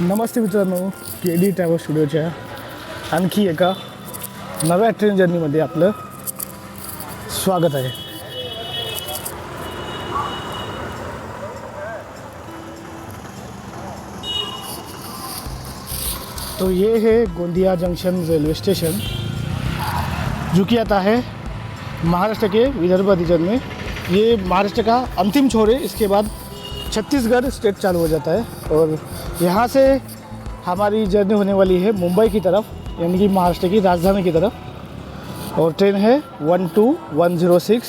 नमस्ते मित्रांनो, KD travel स्टुडिओच्या आणखी एका नव्या ट्रेन जर्नीमध्ये आपलं स्वागत आहे. तो ये है गोंदिया जंक्शन रेलवे स्टेशन, जो कि आता है महाराष्ट्र के विदर्भ रीजन में. ये महाराष्ट्र का अंतिम छोर है. इसके बाद छत्तीसगढ़ स्टेट चालू हो जाता है और यहाँ से हमारी जर्नी होने वाली है मुंबई की तरफ, यानी कि महाराष्ट्र की राजधानी की तरफ. और ट्रेन है 12106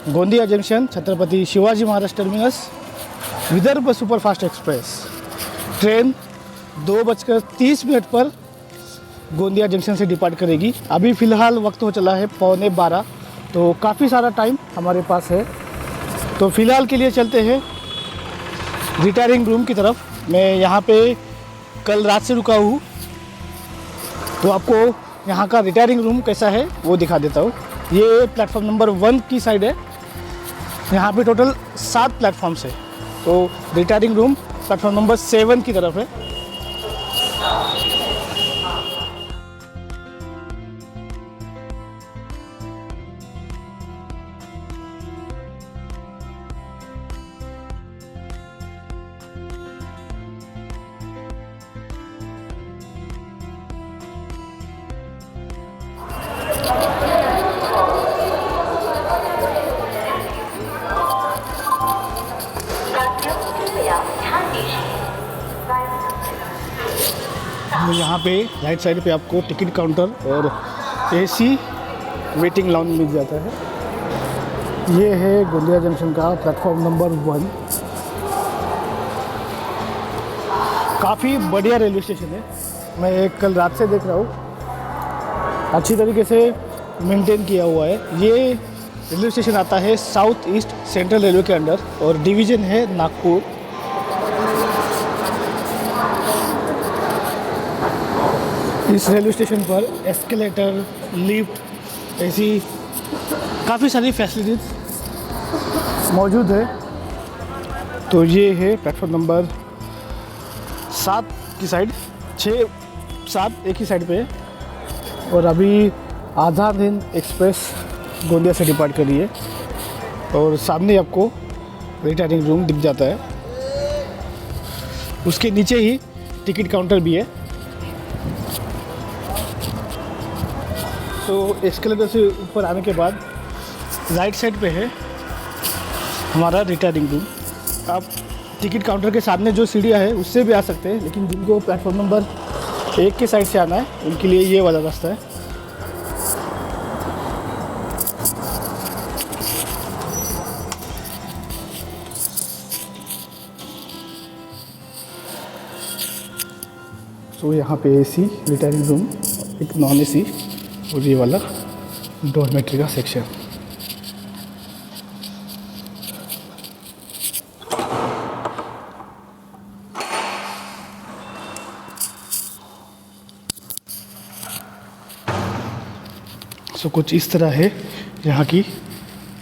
Gondia junction Chhatrapati Shivaji Maharaj terminus Vidarbha superfast express. Train 2:30 पर गोंदिया जंक्शन से डिपार्ट करेगी. अभी फ़िलहाल वक्त हो चला है 11:15, तो काफ़ी सारा टाइम हमारे पास है. तो फ़िलहाल के लिए चलते हैं रिटायरिंग रूम की तरफ. मैं यहाँ पे कल रात से रुका हूँ, तो आपको यहाँ का रिटायरिंग रूम कैसा है वो दिखा देता हूँ. ये प्लेटफॉर्म नंबर 1 की साइड है. यहाँ पे टोटल 7 प्लेटफॉर्म्स है. तो रिटायरिंग रूम प्लेटफॉर्म नंबर 7 की तरफ है. तो यहाँ पे राइट साइड पे आपको टिकट काउंटर और AC वेटिंग लाउंज मिल जाता है. ये है गोंदिया जंक्शन का प्लेटफॉर्म नंबर 1. काफ़ी बढ़िया रेलवे स्टेशन है. मैं कल रात से देख रहा हूँ, अच्छी तरीके से मेंटेन किया हुआ है. ये रेलवे स्टेशन आता है साउथ ईस्ट सेंट्रल रेलवे के अंडर और डिवीज़न है नागपुर. इस रेलवे स्टेशन पर एस्केलेटर, लिफ्ट, ऐसी काफ़ी सारी फैसिलिटीज़ मौजूद है. तो ये है प्लेटफॉर्म नंबर 7 की साइड. 6-7 एक ही साइड पे है. और अभी आज़ाद हिंद एक्सप्रेस गोंदिया से डिपार्ट कर रही है और सामने आपको रिटायरिंग रूम दिख जाता है. उसके नीचे ही टिकट काउंटर भी है. तो एस्केलेटर से ऊपर आने के बाद राइट साइड पे है हमारा रिटायरिंग रूम. आप टिकट काउंटर के सामने जो सीढ़ियाँ है उससे भी आ सकते हैं, लेकिन जिनको प्लेटफॉर्म नंबर 1 के साइड से आना है उनके लिए ये वाला रास्ता है. तो यहाँ पे AC रिटायरिंग रूम, एक नॉन AC और ये वाला डॉर्मेट्री का सेक्शन. सो कुछ इस तरह है यहाँ की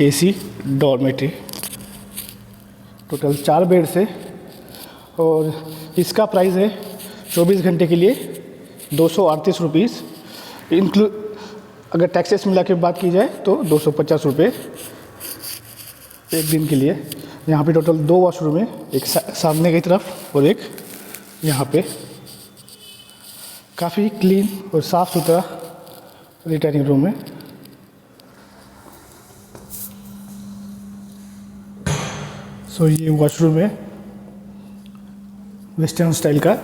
AC डॉर्मेट्री. टोटल 4 बेड्स है और इसका प्राइस है 24 घंटे के लिए 238 रुपीज़. अगर टैक्सेस मिला के बात की जाए तो 250 रुपये एक दिन के लिए. यहाँ पे टोटल 2 वॉशरूम है, एक सामने की तरफ और एक यहाँ पे. काफ़ी क्लीन और साफ़ सुथरा रिटायरिंग रूम है. सो ये वॉशरूम है वेस्टर्न स्टाइल का.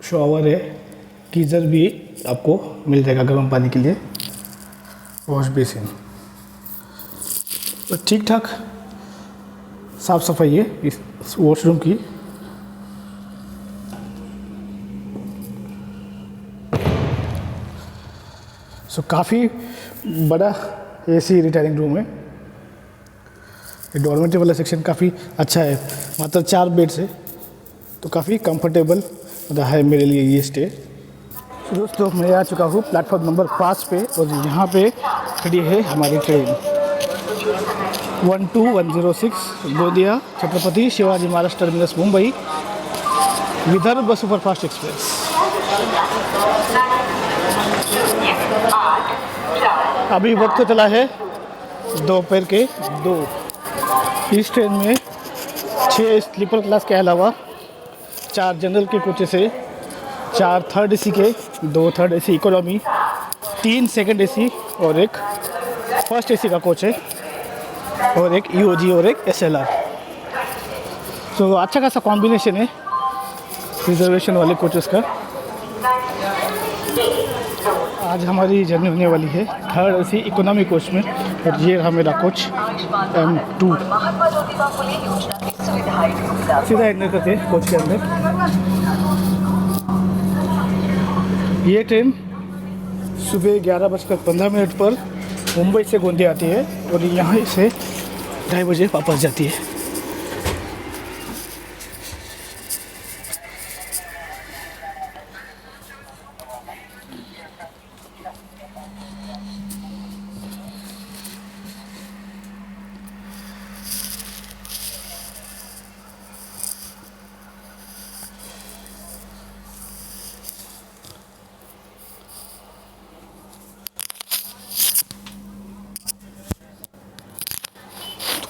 शॉवर है, गीज़र भी आपको मिल जाएगा गर्म पानी के लिए. वॉश बेसिन तो ठीक ठाक साफ़ सफाई है इस वॉशरूम की. सो काफ़ी बड़ा AC रिटायरिंग रूम है. ये डॉर्मेट्री वाला सेक्शन काफ़ी अच्छा है. मात्र 4 बेड्स है, तो काफ़ी कंफर्टेबल रहा है मेरे लिए ये स्टे. दोस्तों मैं आ चुका हूँ प्लेटफॉर्म नंबर 5 पे और यहाँ पे खड़ी है हमारी train. 12106 Gondia Chhatrapati Shivaji Maharaj terminus Mumbai Vidarbha superfast express. अभी वक्त चला है दोपहर के 2। इस ट्रेन में 6 स्लीपर क्लास के अलावा 4 जनरल के कोचेस है, 4 थर्ड एसी के, 2 third AC economy, 3 second AC और एक फर्स्ट एसी का कोच है, और एक ईओजी और एक एसएलआर। तो अच्छा खासा कॉम्बिनेशन है रिजर्वेशन वाले कोचेस का। आज हमारी जर्नी होने वाली है थर्ड एसी इकोनॉमी कोच में, और ये रहा मेरा कोच M2। सीधा एंटर करते हैं कोच के अंदर। ये ट्रेन सुबह 11:15 पर मुंबई से गोंदिया आती है और यहाँ से 2:30 बजे वापस जाती है।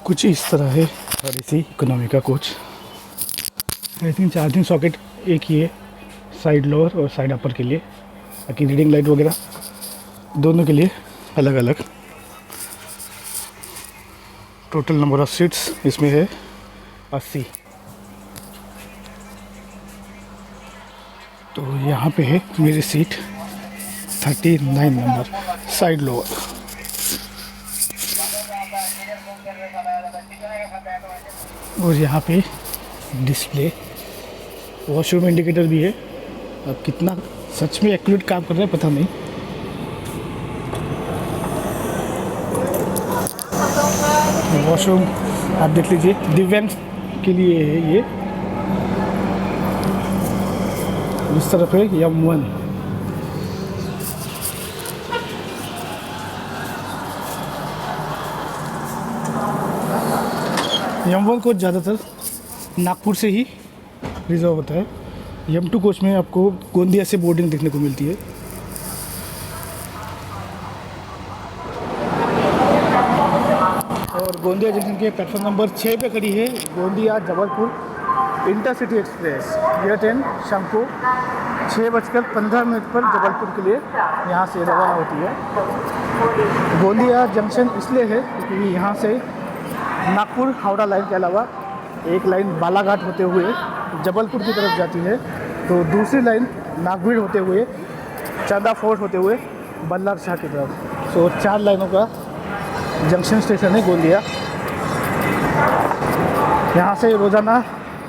कुछ इस तरह है थोड़ी सी इकोनॉमी का coach. I think charging socket एक ही है, साइड लोअर और साइड अपर के लिए, बाकी रीडिंग लाइट वगैरह दोनों के लिए अलग अलग। टोटल नंबर ऑफ सीट्स इसमें है 80। तो यहाँ पे है मेरी सीट 39 नंबर, साइड लोअर। और यहाँ पे डिस्प्ले, वॉशरूम इंडिकेटर भी है। अब कितना सच में एक्यूरेट काम कर रहा है पता नहीं। वॉशरूम आप देख लीजिए, दिव्यांग के लिए है ये। इस तरफ है M1। M1 कोच ज़्यादातर नागपुर से ही रिजर्व होता है। M2 कोच में आपको गोंदिया से बोर्डिंग देखने को मिलती है। और गोंदिया जंक्शन के प्लेटफॉर्म नंबर 6 पे खड़ी है गोंदिया जबलपुर इंटरसिटी एक्सप्रेस। यह ट्रेन शाम को 6:15 पर जबलपुर के लिए यहाँ से रवाना होती है। गोंदिया जंक्शन इसलिए है क्योंकि यहाँ से नागपुर हावड़ा लाइन के अलावा एक लाइन बालाघाट होते हुए जबलपुर की तरफ जाती है, तो दूसरी लाइन नागवीर होते हुए, चांदा फोर्ट होते हुए बल्लार शाह की तरफ। सो 4 लाइनों का जंक्शन स्टेशन है गोंदिया। यहाँ से रोज़ाना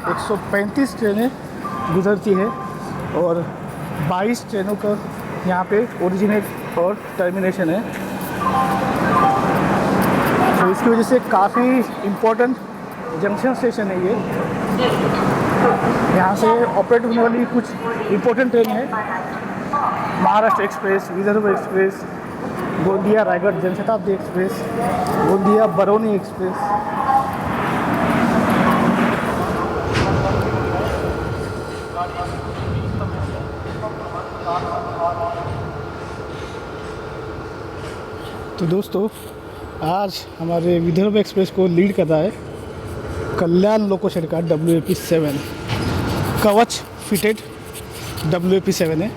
135 ट्रेनें गुजरती है और 22 ट्रेनों का यहाँ पे ओरिजिनेट और टर्मिनेशन है। तो इसकी वजह से काफ़ी इम्पोर्टेंट जंक्शन स्टेशन है ये। यहाँ से ऑपरेट होने वाली कुछ इम्पोर्टेंट ट्रेन है, Maharashtra express, Vidarbha express, Gondia Raigarh Janshatabdi express, Gondia Barauni express. तो दोस्तों, आज हमारे विदर्भ एक्सप्रेस को लीड कर रहा है कल्याण लोको शेड का WAP7 कवच फिटेड WAP7 है।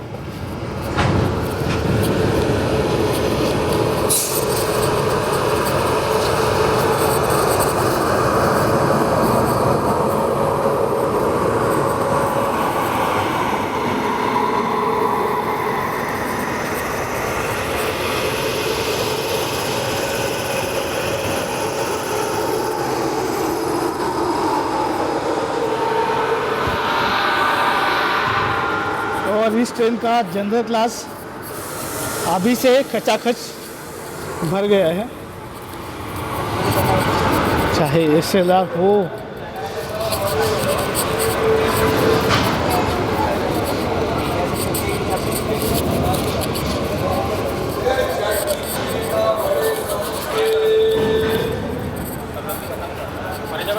और इस ट्रेन का जनरल क्लास अभी से खचाखच भर गया है, चाहे SLR हो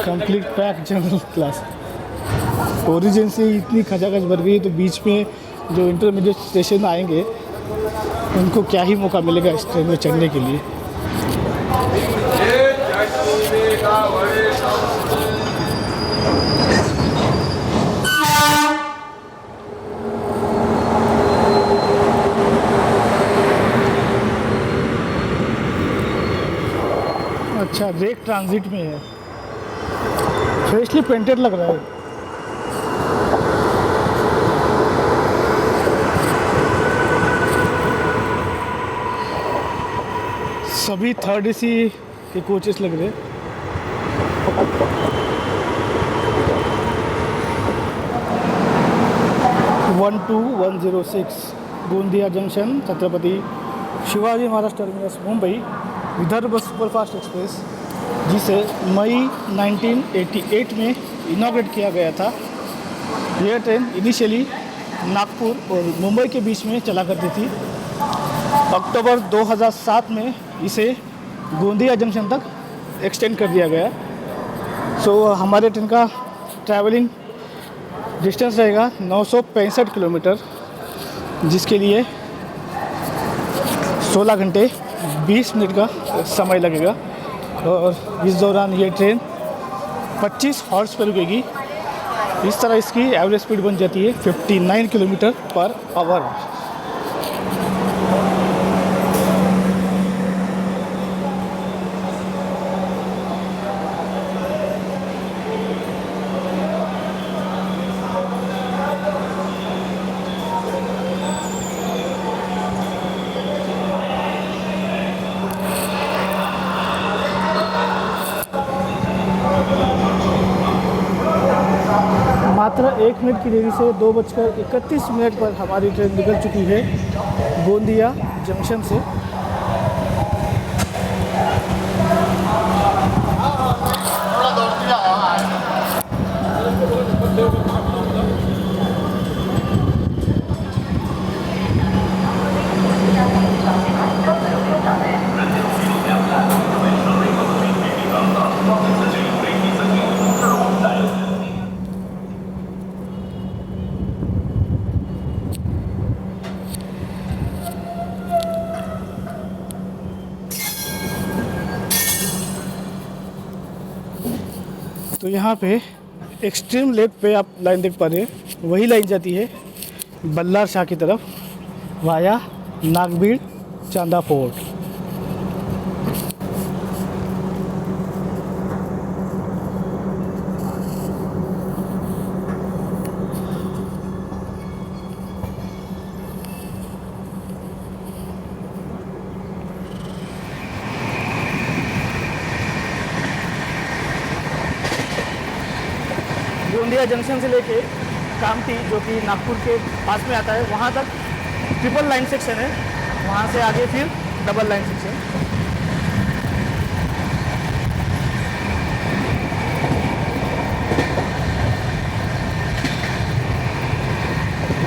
complete pack general class. Origin से इतनी खचाखच भर गई तो बीच में जो इंटरमीडिएट स्टेशन आएंगे उनको क्या ही मौका मिलेगा इस ट्रेन में चढ़ने के लिए। अच्छा, रेक ट्रांजिट में है, फ्रेशली पेंटेड लग रहा है। सभी थर्ड एसी के कोचेस लग रहे हैं। One 2106 Gondia junction Chhatrapati Shivaji Maharaj terminus Mumbai Vidarbha superfast express, जिसे मई 1988 में इनॉग्रेट किया गया था। यह ट्रेन इनिशियली नागपुर और मुंबई के बीच में चला करती थी। अक्टूबर 2007 में इसे गोंदिया जंक्शन तक एक्सटेंड कर दिया गया। सो हमारे ट्रेन का ट्रैवलिंग डिस्टेंस रहेगा 965 किलोमीटर, जिसके लिए 16 घंटे 20 मिनट का समय लगेगा। और इस दौरान ये ट्रेन 25 हॉर्स पर रुकेगी। इस तरह इसकी एवरेज स्पीड बन जाती है 59 किलोमीटर पर आवर। मात्र 1 मिनट की देरी से 2:31 पर हमारी ट्रेन निकल चुकी है गोंदिया जंक्शन से। तो यहाँ पे एक्सट्रीम लेफ्ट पे आप लाइन देख पा रहे हैं, वही लाइन जाती है बल्लार शाह की तरफ वाया नागबीड़ चांदा फोर्ट। गोंदिया जंक्शन से लेके कामठी, जो कि नागपुर के पास में आता है, वहाँ तक ट्रिपल लाइन सेक्शन है। वहाँ से आगे फिर double line section.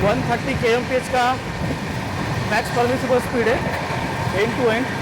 One 130 kmph का मैक्स परमिसिबल स्पीड है end to end.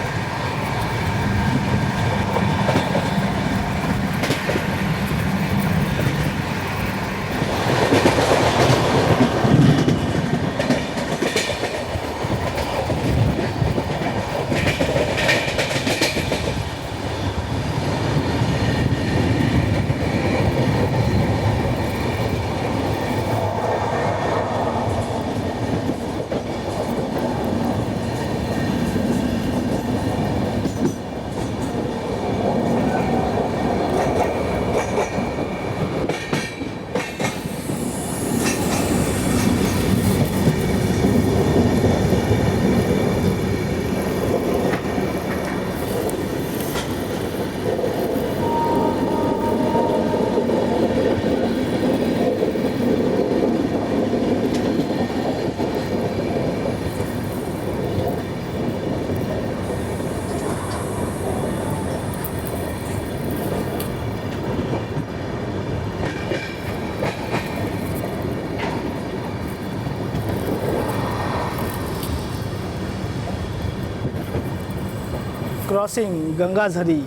Crossing Gangajhari.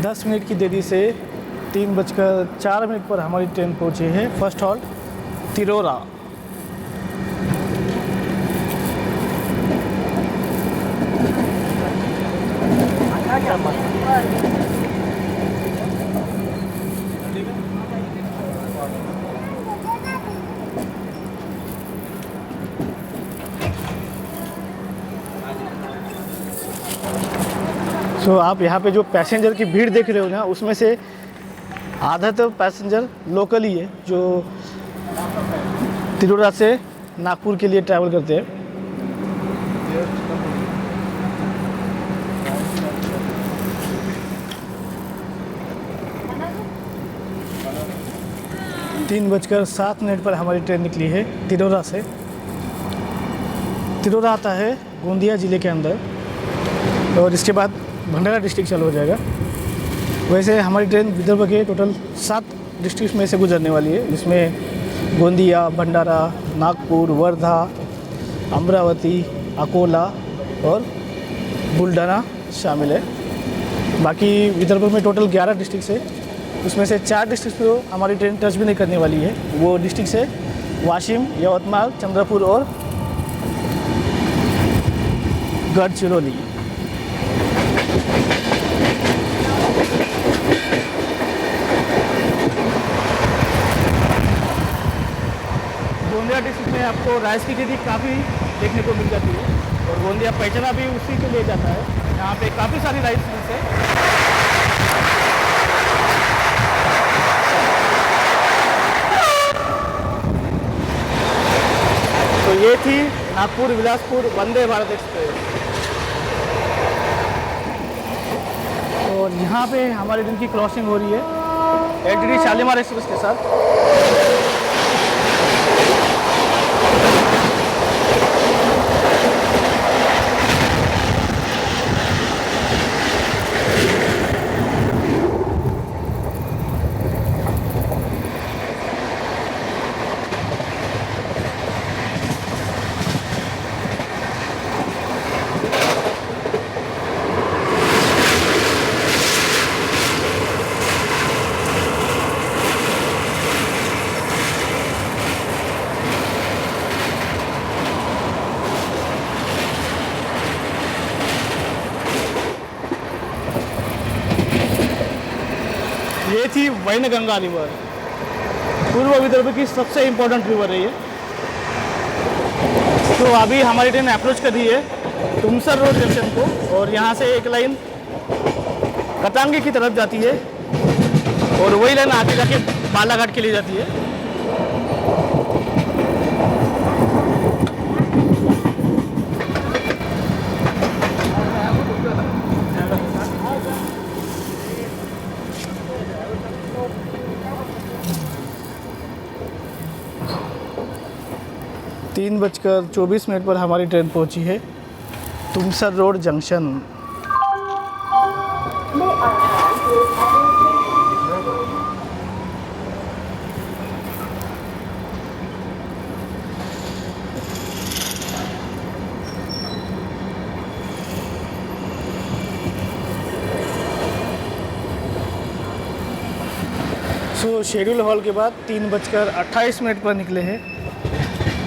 10 minute की देरी से 3:04 पर हमारी ट्रेन पहुंची है। First halt Tirora. तो आप यहाँ पे जो पैसेंजर की भीड़ देख रहे हो ना, उसमें से आधा तो पैसेंजर लोकल ही है जो तिरोरा से नागपुर के लिए ट्रैवल करते हैं। तीन 3:07 पर हमारी ट्रेन निकली है तिरोरा से। तिरोरा आता है गोंदिया ज़िले के अंदर और इसके बाद भंडारा डिस्ट्रिक्ट चालू हो जाएगा। वैसे हमारी ट्रेन विदर्भ के टोटल 7 डिस्ट्रिक्ट में से गुजरने वाली है, जिसमें गोंदिया, भंडारा, नागपुर, वर्धा, अमरावती, अकोला और बुल्ढाना शामिल है। बाकी विदर्भ में टोटल 11 डिस्ट्रिक्ट है, उसमें से 4 डिस्ट्रिक्ट को हमारी ट्रेन टच भी नहीं करने वाली है। वो डिस्ट्रिक्ट है वाशिम, यवतमाल, चंद्रपुर और गढ़चिरौली। गोंदिया डिस्ट्रिक्ट में आपको राइस की खेती काफ़ी देखने को मिल जाती है और गोंदिया पहचाना भी उसी के लिए जाता है। यहाँ पे काफ़ी सारी राइस मिल्स है। तो ये थी नागपुर बिलासपुर वंदे भारत एक्सप्रेस। और यहाँ पे हमारे दिन की क्रॉसिंग हो रही है एलटीटी शालीमार एक्सप्रेस के साथ। ये थी वैनगंगा रिवर, पूर्व विदर्भ की सबसे इम्पोर्टेंट रिवर है ये। तो अभी हमारी ट्रेन अप्रोच कर रही है तुमसर रोड जंक्शन को और यहाँ से एक लाइन कटांगी की तरफ जाती है और वही लाइन आगे जाके बालाघाट के लिए जाती है। तीन 3:24 पर हमारी ट्रेन पहुंची है तुमसर रोड जंक्शन। सो शेड्यूल हॉल के बाद 3:28 पर निकले हैं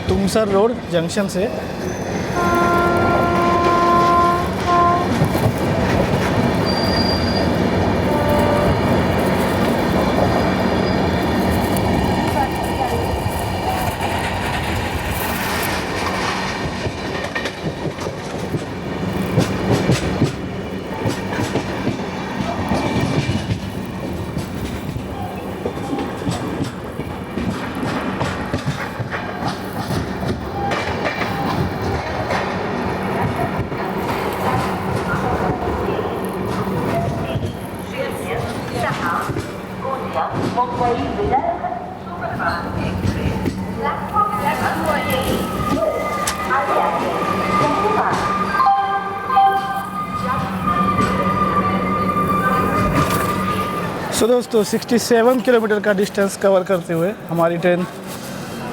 तुमसर रोड जंक्शन से। सो दोस्तों 67 किलोमीटर का डिस्टेंस कवर करते हुए हमारी ट्रेन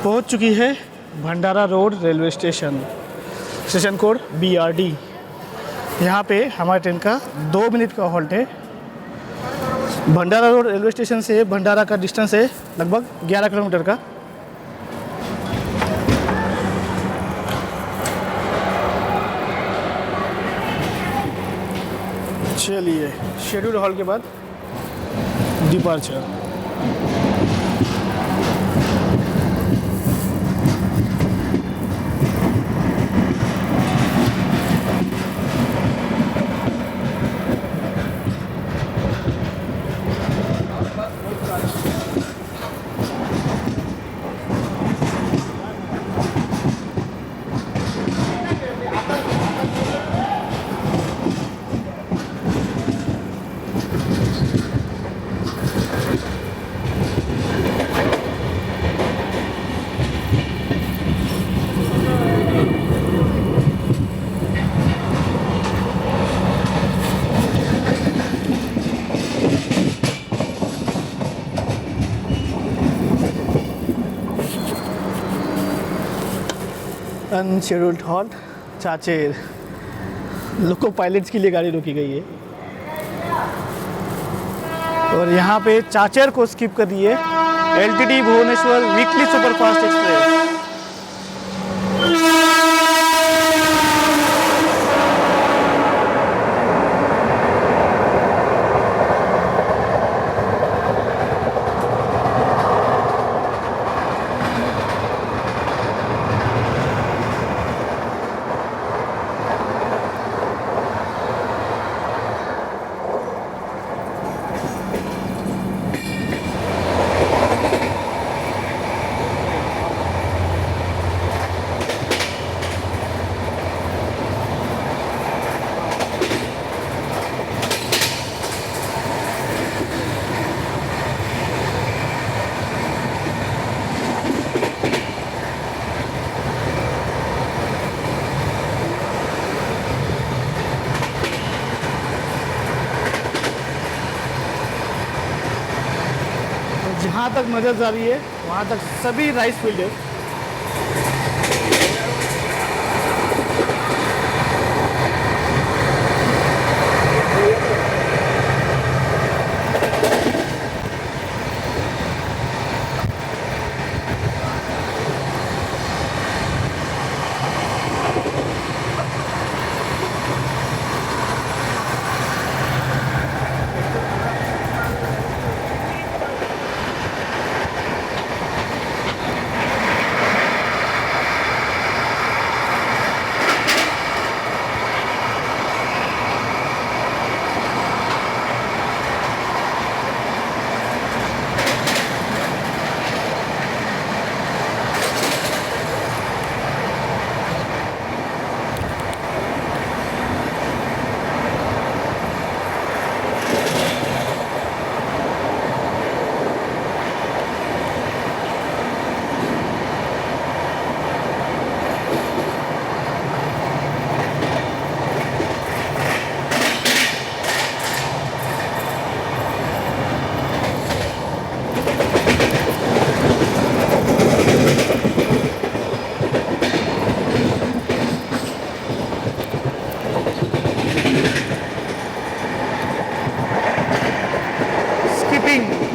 पहुंच चुकी है Bhandara road railway station, station code BRD। यहाँ पे हमारी ट्रेन का 2 मिनट का हॉल्ट है भंडारा रोड रेलवे स्टेशन से भंडारा का डिस्टेंस है लगभग 11 किलोमीटर का। चलिए शेड्यूल हॉल के बाद departure. Unscheduled halt Chacher, loco pilots के लिए गाड़ी रोकी गई है। और यहाँ पे चाचेर को स्किप कर दिए LTT Bhubaneswar weekly superfast express. जहाँ तक नज़र जा रही है वहाँ तक सभी राइस फील्ड है।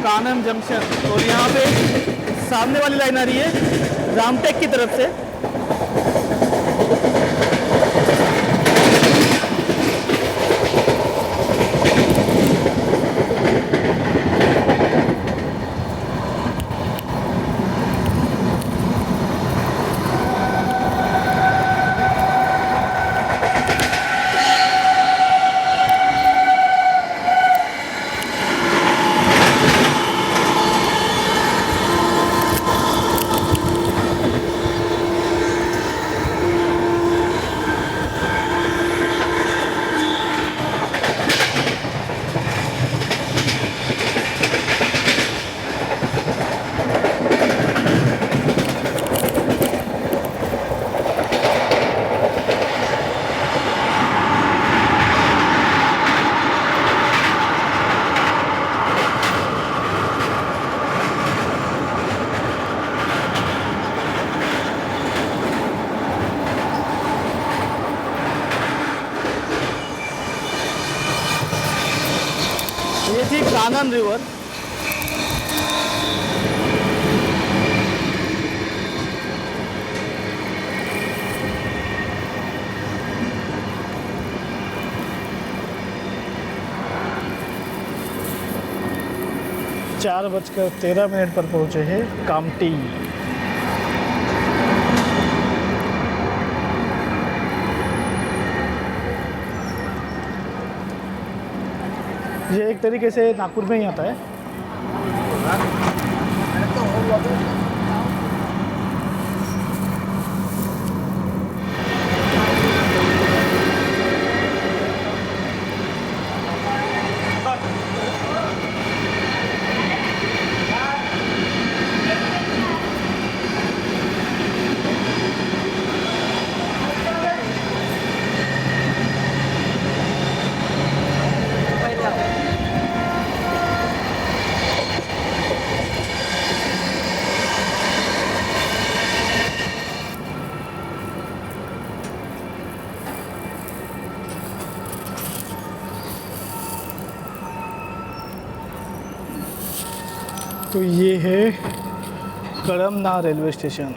कानन जंक्शन और यहाँ पे सामने वाली लाइन आ रही है रामटेक की तरफ से। ये थी कानन रिवर। चार 4:13 पर पहुंचे हैं कामटी। ये एक तरीके से नागपुर में ही आता है। तो ये है कड़मना रेलवे स्टेशन।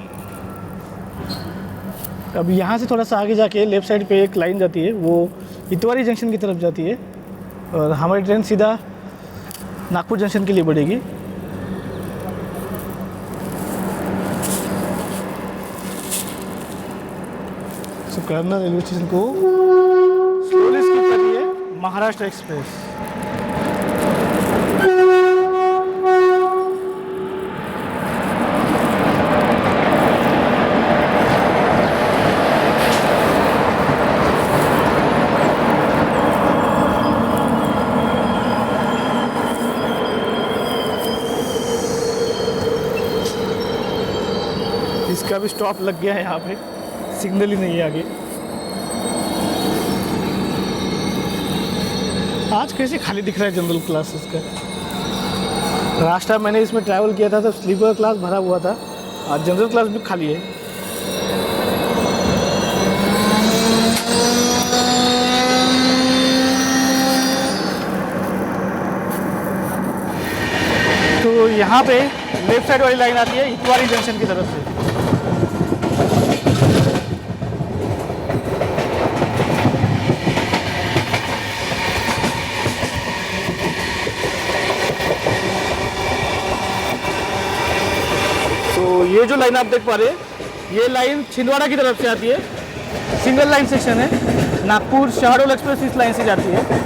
अब यहाँ से थोड़ा सा आगे जाके लेफ़्ट साइड पे एक लाइन जाती है, वो इतवारी जंक्शन की तरफ जाती है और हमारी ट्रेन सीधा नागपुर जंक्शन के लिए बढ़ेगी। तो कड़मना रेलवे स्टेशन को स्लोली स्किप करिए, महाराष्ट्र एक्सप्रेस। इसका भी स्टॉप लग गया है, यहाँ पे सिग्नल ही नहीं है आगे। आज कैसे खाली दिख रहा है जनरल क्लास इसका। लास्ट टाइम मैंने इसमें ट्रैवल किया था तो स्लीपर क्लास भरा हुआ था, आज जनरल क्लास भी खाली है। तो यहाँ पे लेफ्ट साइड वाली लाइन आती है इतवारी जंक्शन की तरफ से। तो ये जो लाइन आप देख पा रहे हैं, ये लाइन छिंदवाड़ा की तरफ से आती है। सिंगल लाइन सेक्शन है। नागपुर शहडोल एक्सप्रेस इस लाइन से जाती है।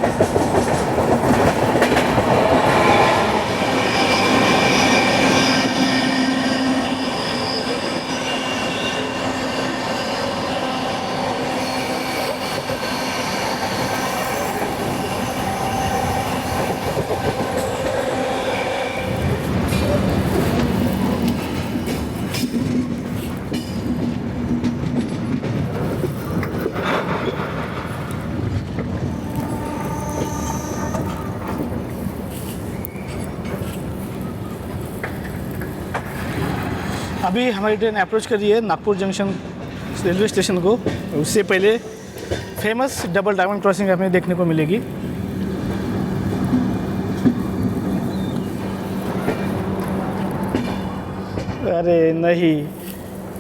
अभी हमारी ट्रेन अप्रोच कर रही है नागपुर जंक्शन रेलवे स्टेशन को। उससे पहले फेमस डबल डायमंड क्रॉसिंग हमें देखने को मिलेगी। अरे नहीं,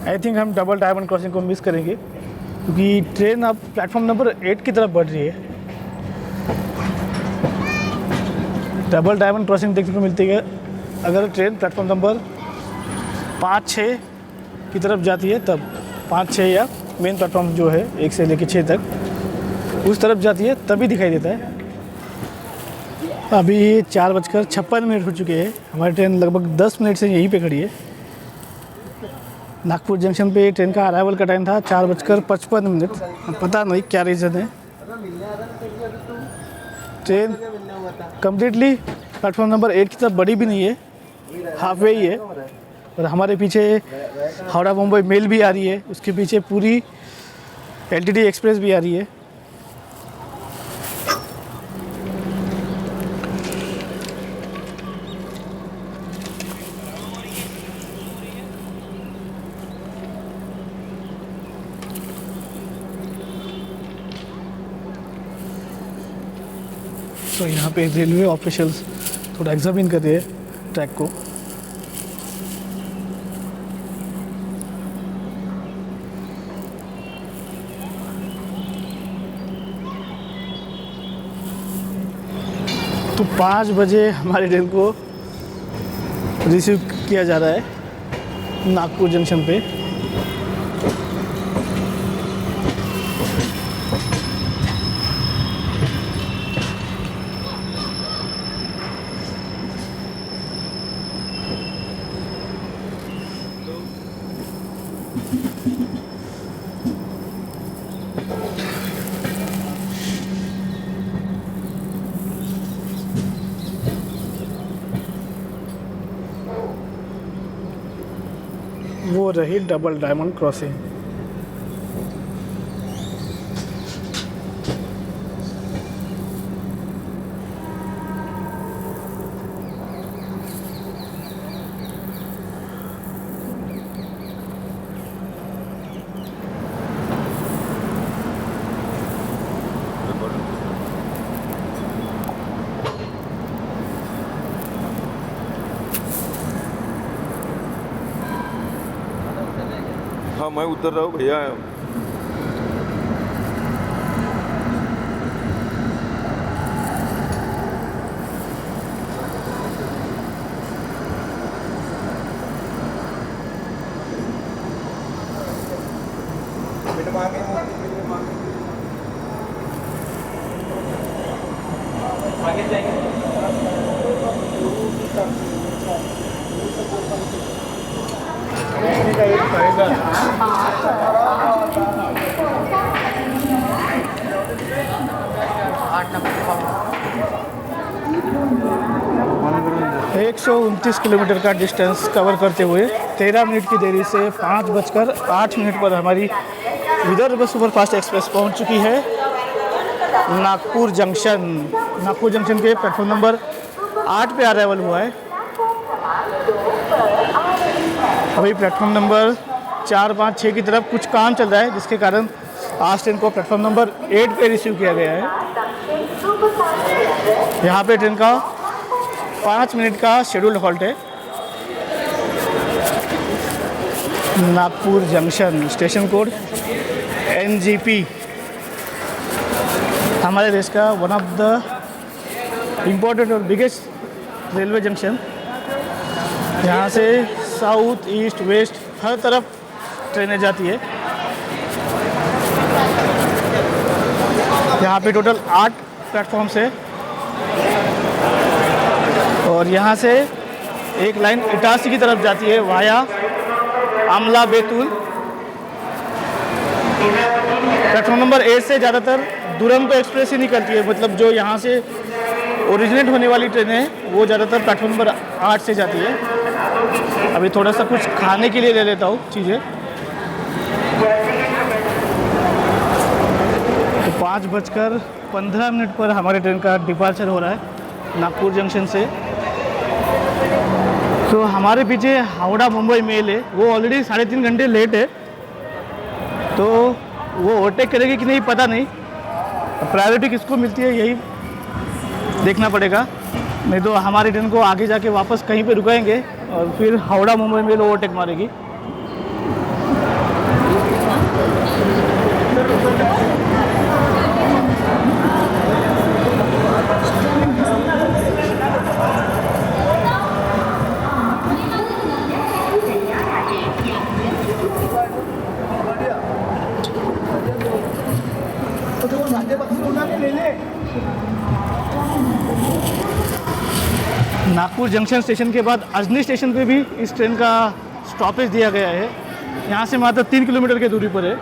आई थिंक हम डबल डायमंड क्रॉसिंग को मिस करेंगे क्योंकि ट्रेन अब प्लेटफॉर्म नंबर 8 की तरफ बढ़ रही है। डबल डायमंड क्रॉसिंग देखने को मिलती है अगर ट्रेन प्लेटफॉर्म नंबर 5-6 की तरफ जाती है, तब 5-6 या मेन प्लेटफॉर्म जो है 1 से लेकर 6 तक उस तरफ जाती है तभी दिखाई देता है। अभी 4:56 हो चुके हैं। हमारी ट्रेन लगभग 10 मिनट से यहीं पे खड़ी है। नागपुर जंक्शन पे ट्रेन का अराइवल का टाइम था 4:55। पता नहीं क्या रीज़न है। ट्रेन कम्प्लीटली प्लेटफॉर्म नंबर 8 की तरफ बढ़ी भी नहीं है, हाफ वे ही है। और हमारे पीछे हावड़ा मुंबई मेल भी आ रही है, उसके पीछे पूरी एलटीटी एक्सप्रेस भी आ रही है। सो यहाँ पे रेलवे ऑफिशियल्स थोड़ा एग्जामिन कर रहे हैं ट्रैक को। तो 5 बजे हमारी ट्रेन को रिसीव किया जा रहा है नागपुर जंक्शन पे। वो रही डबल डायमंड क्रॉसिंग। हाँ मैं उतर रहा हूँ भैया। एक 129 किलोमीटर का डिस्टेंस कवर करते हुए 13 मिनट की देरी से 5:08 पर हमारी विदर्भ सुपरफास्ट एक्सप्रेस पहुंच चुकी है नागपुर जंक्शन। नागपुर जंक्शन के प्लेटफॉर्म नंबर 8 पे अराइवल हुआ है। अभी प्लेटफॉर्म नंबर 4, 5, 6 की तरफ कुछ काम चल रहा है, जिसके कारण आज ट्रेन को प्लेटफॉर्म नंबर 8 पे रिसीव किया गया है। यहाँ पे ट्रेन का 5 मिनट का शेड्यूल्ड हॉल्ट है। Nagpur junction, station code NGP, हमारे देश का वन ऑफ द इम्पोर्टेंट और बिगेस्ट रेलवे जंक्शन। यहाँ से साउथ, ईस्ट, वेस्ट हर तरफ ट्रेनें जाती है। यहाँ पे टोटल 8 प्लेटफॉर्म्स है और यहाँ से एक लाइन इटारसी की तरफ जाती है via Amla Betul. Platform number 8 से ज़्यादातर दुरंतो एक्सप्रेस ही निकलती है, मतलब जो यहाँ से ओरिजिनेट होने वाली ट्रेनें हैं वो ज़्यादातर प्लेटफॉर्म नंबर 8 से जाती है। अभी थोड़ा सा कुछ खाने के लिए ले लेता हूँ चीज़ें। तो 5:15 पर हमारे ट्रेन का डिपार्चर हो रहा है नागपुर जंक्शन से। तो हमारे पीछे हावड़ा मुंबई मेल है, वो ऑलरेडी 3.5 घंटे लेट है, तो वो ओवरटेक करेगी कि नहीं पता नहीं। प्रायोरिटी किसको मिलती है यही देखना पड़ेगा, नहीं तो हमारी ट्रेन को आगे जाके वापस कहीं पे रुकाएंगे और फिर हावड़ा मुंबई मेल ओवरटेक मारेगी। नागपुर जंक्शन स्टेशन के बाद अजनी स्टेशन पे भी इस ट्रेन का स्टॉपेज दिया गया है। यहाँ से मात्र 3 किलोमीटर की दूरी पर है।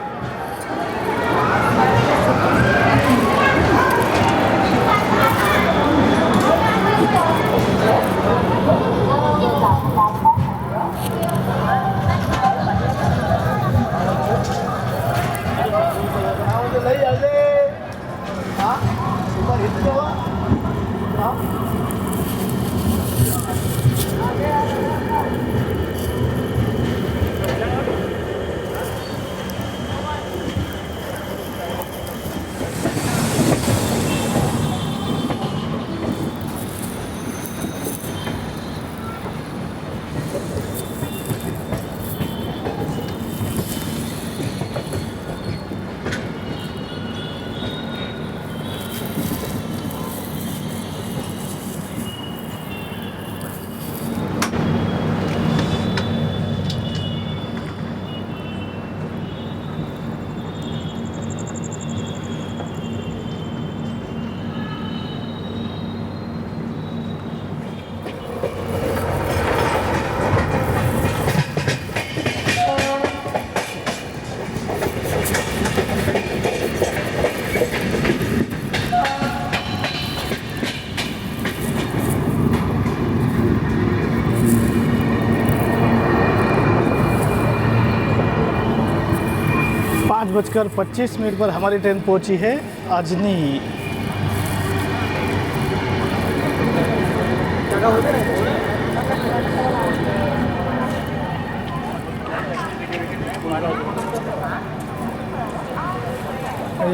5:25 पर हमारी ट्रेन पहुंची है अजनी।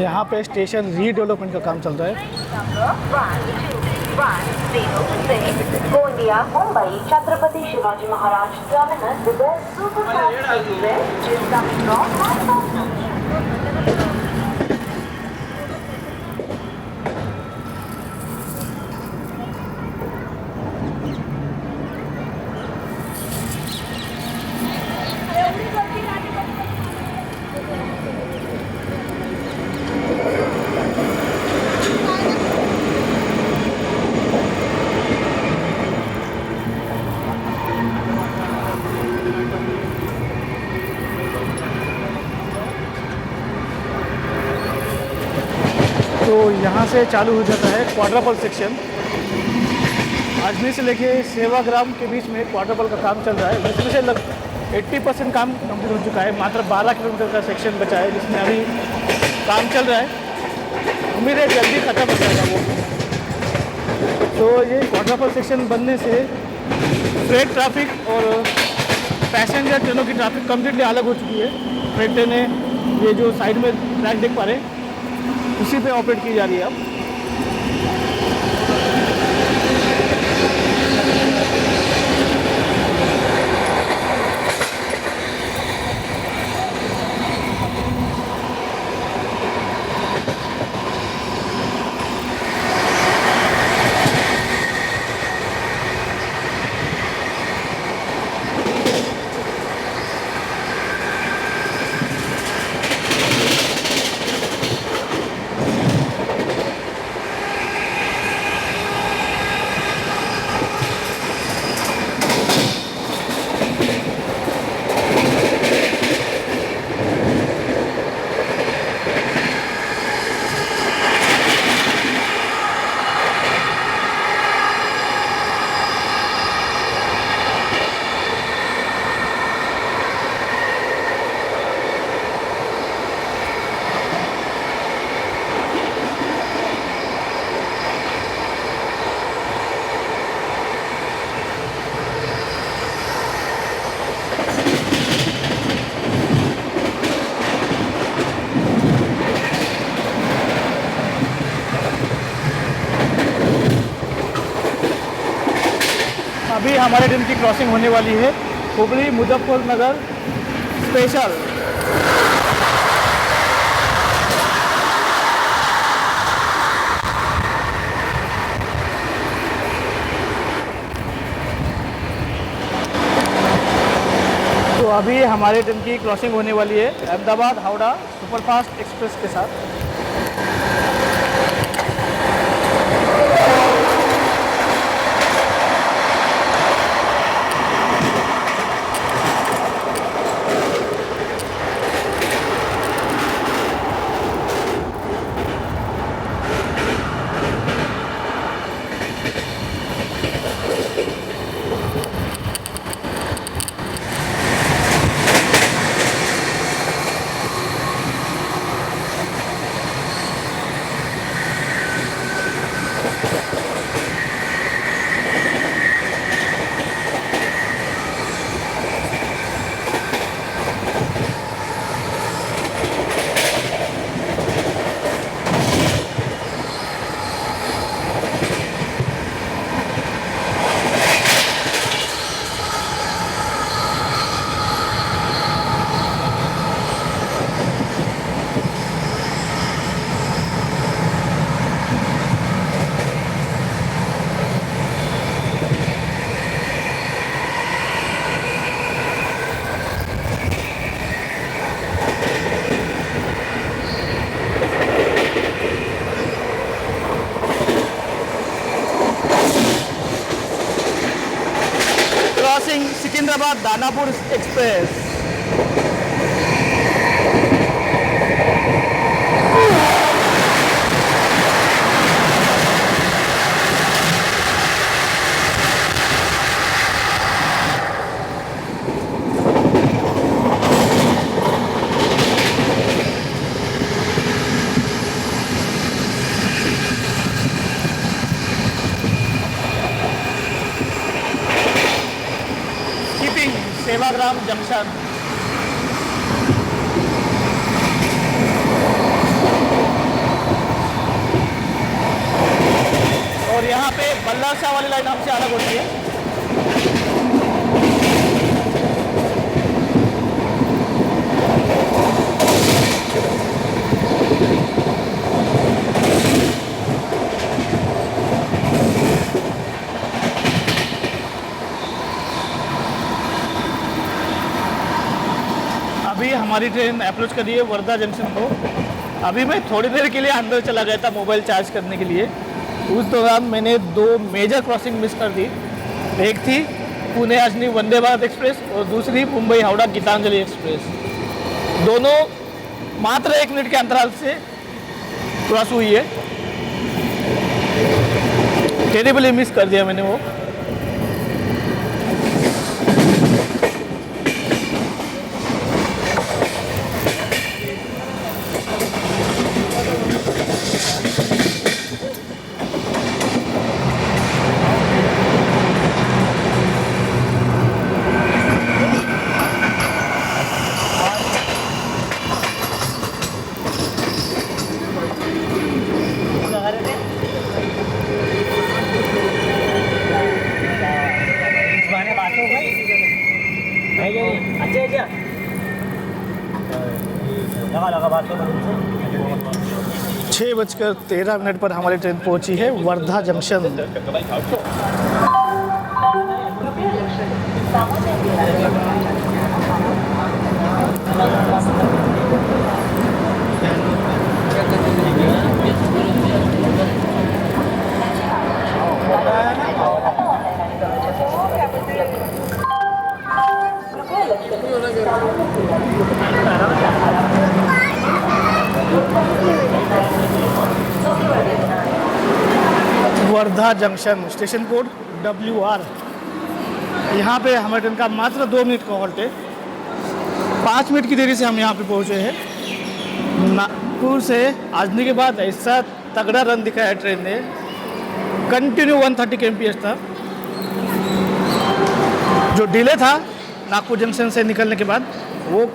यहाँ पे स्टेशन रीडेवलपमेंट का काम चल रहा है। Gondia Mumbai Chhatrapati Shivaji Maharaj terminus with a superfast express which is coming from Hyderabad. तो यहाँ से चालू हो जाता है क्वाड्रपल सेक्शन। अजनी से लेके सेवाग्राम के बीच में क्वाड्रपल का काम चल रहा है, जिसमें से लगभग 80% काम कंप्लीट हो चुका है। मात्र 12 किलोमीटर का सेक्शन बचा है जिसमें अभी काम चल रहा है। उम्मीद है जल्दी ख़त्म हो जाएगा वो। तो ये क्वाड्रपल सेक्शन बनने से फ्रेट ट्रैफिक और पैसेंजर ट्रेनों की ट्रैफिक कम्प्लीटली अलग हो चुकी है। फ्रेट ट्रेनें ये जो साइड में ट्रैक देख पा रहे हैं उसी पे ऑपरेट की जा रही है अब। अभी हमारे ट्रेन की क्रॉसिंग होने वाली है हुबली मुजफ्फरनगर स्पेशल। तो अभी हमारे ट्रेन की क्रॉसिंग होने वाली है अहमदाबाद हावड़ा सुपरफास्ट एक्सप्रेस के साथ। सिकंदराबाद दानापुर एक्सप्रेस। सेवाग्राम जंक्शन। और यहाँ पे बल्ला शाह वाली लाइन हमसे अलग होती है। अभी हमारी ट्रेन अप्रोच कर रही है वर्धा जंक्शन को। अभी मैं थोड़ी देर के लिए अंदर चला गया था मोबाइल चार्ज करने के लिए। उस दौरान मैंने 2 मेजर क्रॉसिंग मिस कर दी। एक थी पुणे अजनी वंदे भारत एक्सप्रेस और दूसरी मुंबई हावड़ा गीतांजलि एक्सप्रेस। दोनों मात्र 1 मिनट के अंतराल से क्रॉस हुई है। टेरिबली मिस कर दिया मैंने वो। छः 6:13 पर हमारी ट्रेन पहुंची है Wardha junction. Wardha junction station code WR। यहाँ पे हमारे ट्रेन का मात्र 2 मिनट का हॉल्ट है। 5 मिनट की देरी से हम यहाँ पे पहुँचे हैं। नागपुर से आजनी के बाद ऐसा तगड़ा रन दिखाया है ट्रेन ने। कंटिन्यू 130 kmph था। जो डिले था नागपुर जंक्शन से निकलने के बाद वो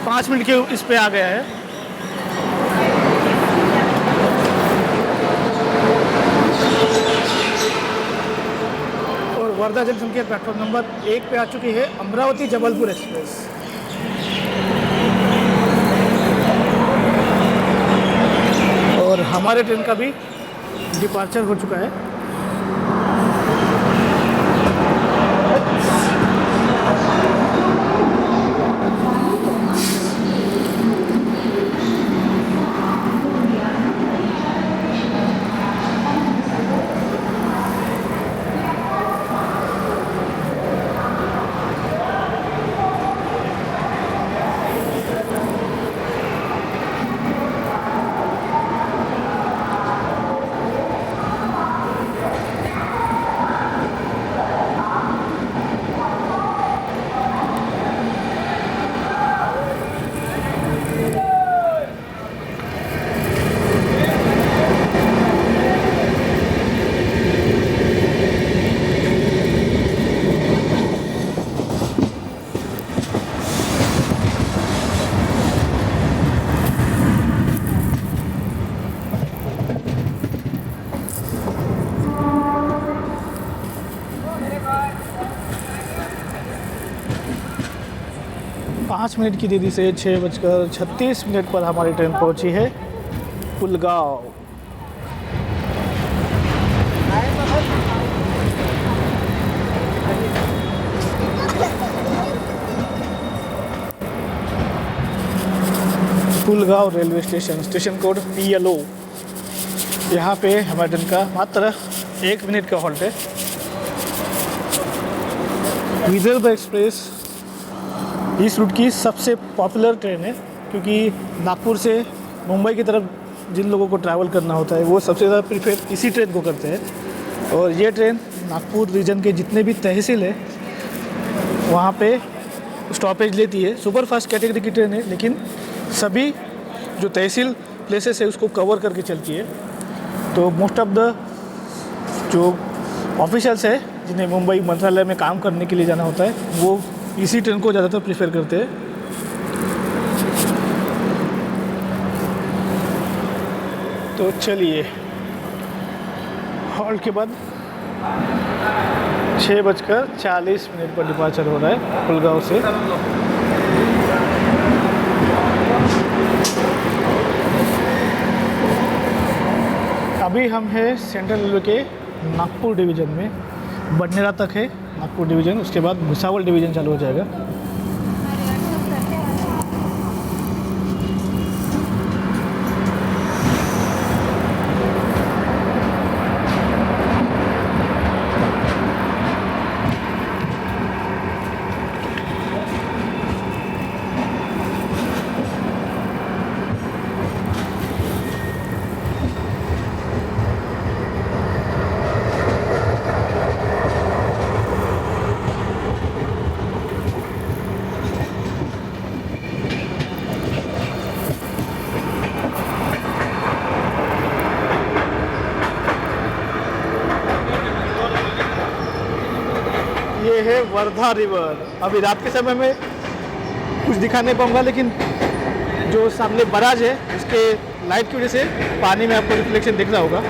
5 मिनट के इस पे आ गया है। और वर्धा जंक्शन के प्लेटफॉर्म नंबर 1 पे आ चुकी है अमरावती जबलपुर एक्सप्रेस। और हमारे ट्रेन का भी डिपार्चर हो चुका है। पाँच मिनट की देरी से 6:36 पर हमारी ट्रेन पहुंची है Pulgaon. Pulgaon railway station, station code PLO। यहाँ पे हमारे ट्रेन का मात्र 1 मिनट का हॉल्ट है। विदर्भ एक्सप्रेस इस रूट की सबसे पॉपुलर ट्रेन है, क्योंकि नागपुर से मुंबई की तरफ जिन लोगों को ट्रैवल करना होता है वो सबसे ज़्यादा प्रीफर इसी ट्रेन को करते हैं। और ये ट्रेन नागपुर रीजन के जितने भी तहसील है वहाँ पे स्टॉपेज लेती है। सुपर फास्ट कैटेगरी की ट्रेन है, लेकिन सभी जो तहसील प्लेसेस है उसको कवर करके चलती है। तो मोस्ट ऑफ द जो ऑफिशियल्स है जिन्हें मुंबई मंत्रालय में काम करने के लिए जाना होता है वो इसी ट्रेन को ज़्यादातर प्रेफर करते हैं। तो चलिए, हॉल्ट के बाद 6:40 पर डिपार्चर हो रहा है कुलगांव से। अभी हम हैं सेंट्रल रेलवे के नागपुर डिवीज़न में। बडनेरा तक है नागपुर डिवीज़न, उसके बाद भुसावल डिवीज़न चालू हो जाएगा। ये है वर्धा रिवर। अभी रात के समय में कुछ दिखा नहीं पाऊंगा, लेकिन जो सामने बराज है उसके लाइट की वजह से पानी में आपको रिफ्लेक्शन दिख रहा होगा।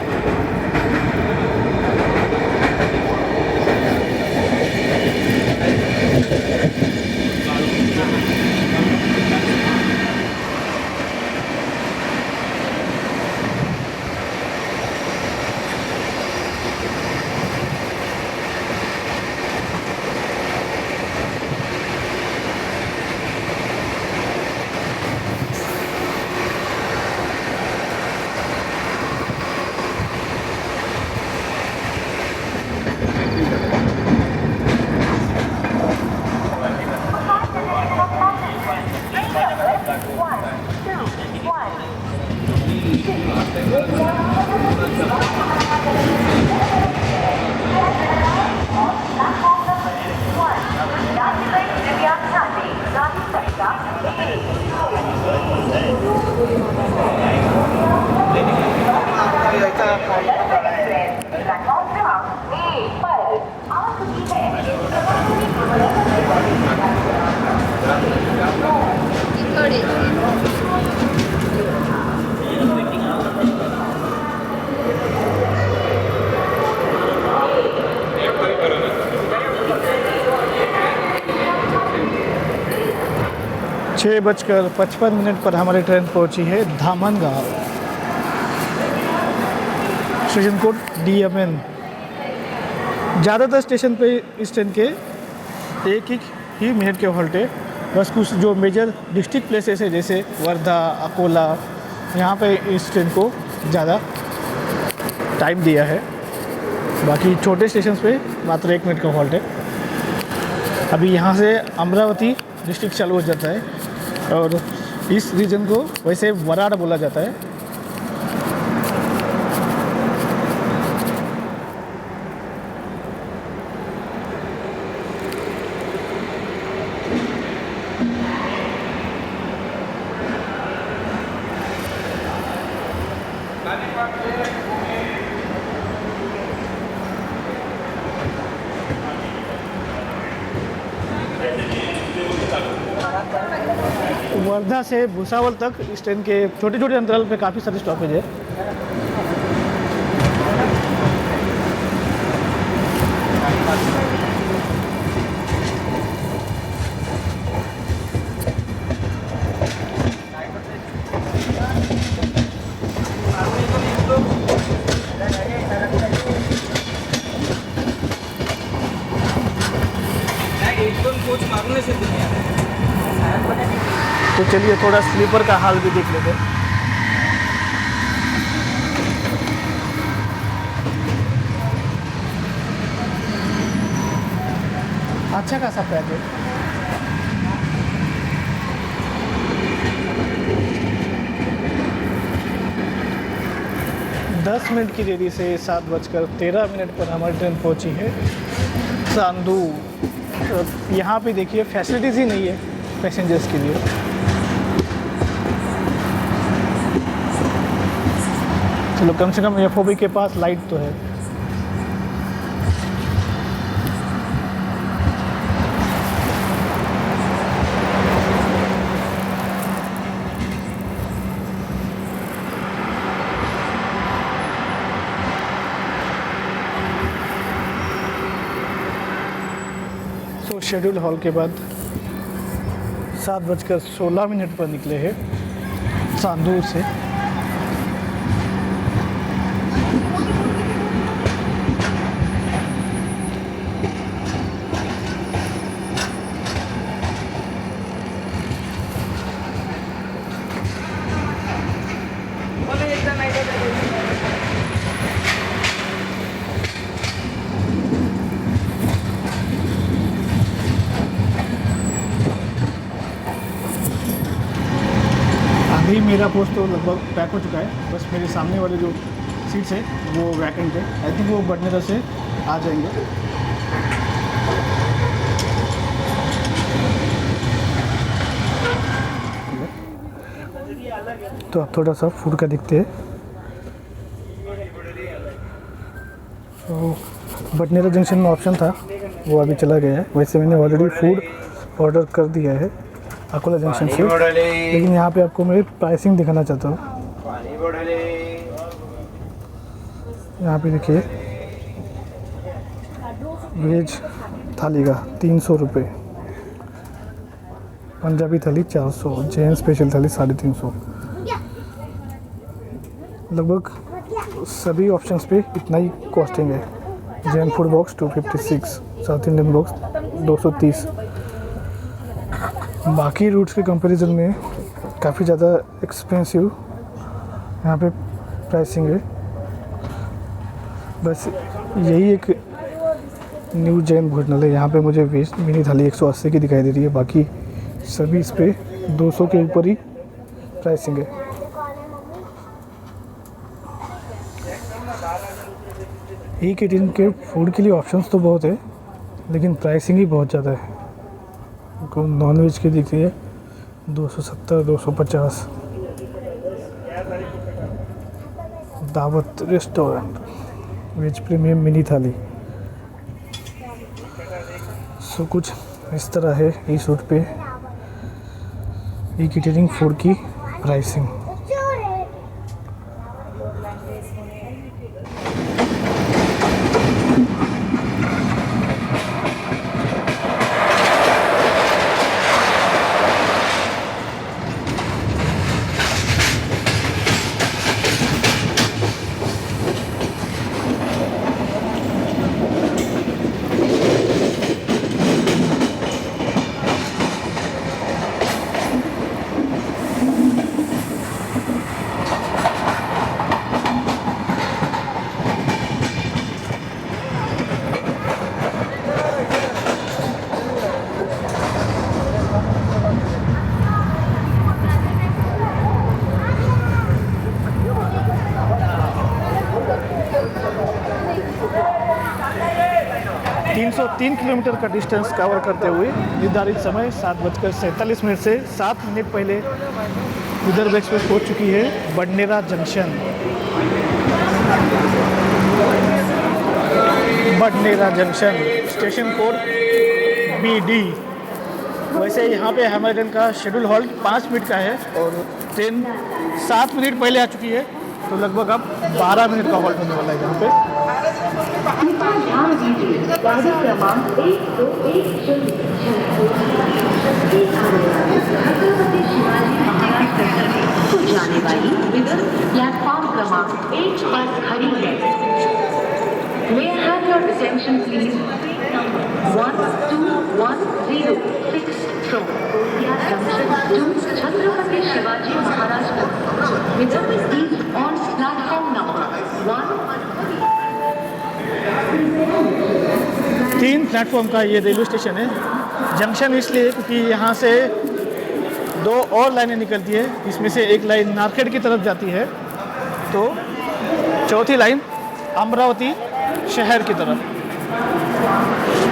छः 6:55 पर हमारी ट्रेन पहुंची है धामनगांव। Station code DMN। ज़्यादातर स्टेशन पे इस ट्रेन के एक ही मिनट के हॉल्ट है। बस कुछ जो मेजर डिस्ट्रिक्ट प्लेसेस है जैसे वर्धा, अकोला, यहाँ पे इस ट्रेन को ज़्यादा टाइम दिया है। बाकी छोटे स्टेशन पे मात्र 1 मिनट का हॉल्ट है। अभी यहाँ से अमरावती डिस्ट्रिक्ट चालू हो जाता है और इस रीजन को वैसे वराड बोला जाता है। वर्धा से भुसावल तक इस ट्रेन के छोटे छोटे अंतराल पे काफ़ी सारे स्टॉपेज है। तो चलिए थोड़ा स्लीपर का हाल भी देख लेते हैं। अच्छा खासा पैक है। दस मिनट की देरी से 7:13 पर हमारी ट्रेन पहुंची है चांदू। यहाँ पे देखिए फैसिलिटीज़ ही नहीं है पैसेंजर्स के लिए। चलो कम से कम FOB के पास लाइट तो है। शेड्यूल हॉल के बाद 7:16 पर निकले हैं चांदूर से। अभी मेरा पोस्ट तो लगभग पैक हो चुका है, बस मेरे सामने वाले जो सीट्स है वो वैकेंट है। आई थिंक वो बडनेरा से आ जाएंगे। तो अब थोड़ा सा फूड का देखते हैं। तो बडनेरा जंक्शन में ऑप्शन था, वो अभी चला गया है। वैसे मैंने ऑलरेडी फूड ऑर्डर कर दिया है अकोला जंक्शन से, लेकिन यहाँ पे आपको मैं प्राइसिंग दिखाना चाहता हूँ। यहाँ पे देखिए वेज थाली का 300 रुपये, पंजाबी थाली 400, जैन स्पेशल थाली 350। लगभग सभी ऑप्शंस पे इतना ही कॉस्टिंग है। Jain food box 256, south Indian box 230। बाकी रूट्स के कंपैरिजन में काफ़ी ज़्यादा एक्सपेंसिव यहाँ पे प्राइसिंग है। बस यही एक न्यू जैन भोजनालय, यहाँ पे मुझे वेज मिनी थाली 180 की दिखाई दे रही है। बाकी सभी इस पे 200 के ऊपर ही प्राइसिंग है। एक एटीन के फूड के लिए ऑप्शंस तो बहुत है, लेकिन प्राइसिंग ही बहुत ज़्यादा है। नॉन वेज की दिख रही है 270, 250। दावत रेस्टोरेंट वेज प्रीमियम मिनी थाली। सो कुछ इस तरह है इस रूट पे ई केटरिंग फूड की प्राइसिंग। तीन किलोमीटर का डिस्टेंस कवर करते हुए निर्धारित समय 7:47 से 7 मिनट पहले विदर्भ एक्सप्रेस पहुंच चुकी है Badnera junction. Badnera junction station code BD। वैसे यहाँ पे हमारे का शेड्यूल हॉल्ट 5 मिनट का है और ट्रेन 7 मिनट पहले आ चुकी है, तो लगभग अब 12 मिनट का हॉल्ट होने वाला है यहाँ पे। ध्यान दीजिए, गाड़ी क्रमांक 1210 छत्रपति शिवाजी महाराज टर्मिनस को जाने वाली विदर्भ प्लेटफॉर्म क्रमांक 1 पर खड़ी है। May I have your attention please? 12106 from Gondia Junction to Chhatrapati Shivaji Maharaj terminus. Vidarbha is on platform number 1। 3 platform का ये रेलवे स्टेशन है। जंक्शन इसलिए क्योंकि यहाँ से 2 और लाइनें निकलती है, इसमें से एक लाइन नारखेड़ की तरफ जाती है, तो चौथी लाइन अमरावती शहर की तरफ।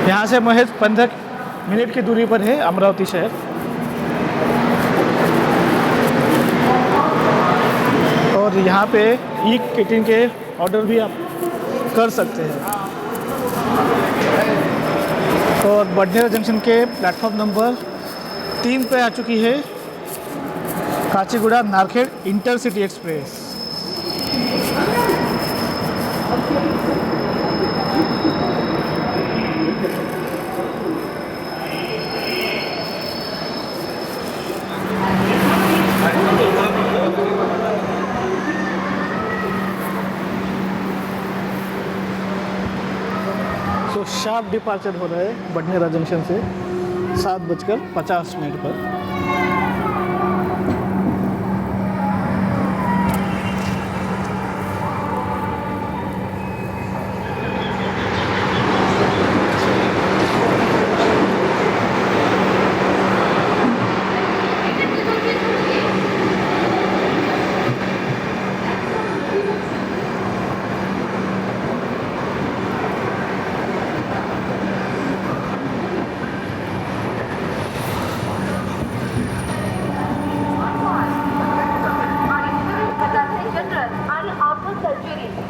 यहाँ से महज 15 मिनट की दूरी पर है अमरावती शहर। और यहाँ पे ई केटरिंग के ऑर्डर भी आप कर सकते हैं। और बडनेरा जंक्शन के प्लेटफॉर्म नंबर 3 पे आ चुकी है Kacheguda Narkher intercity express. Sharp departure हो रहा है बडनेरा जंक्शन से 7:50 पर।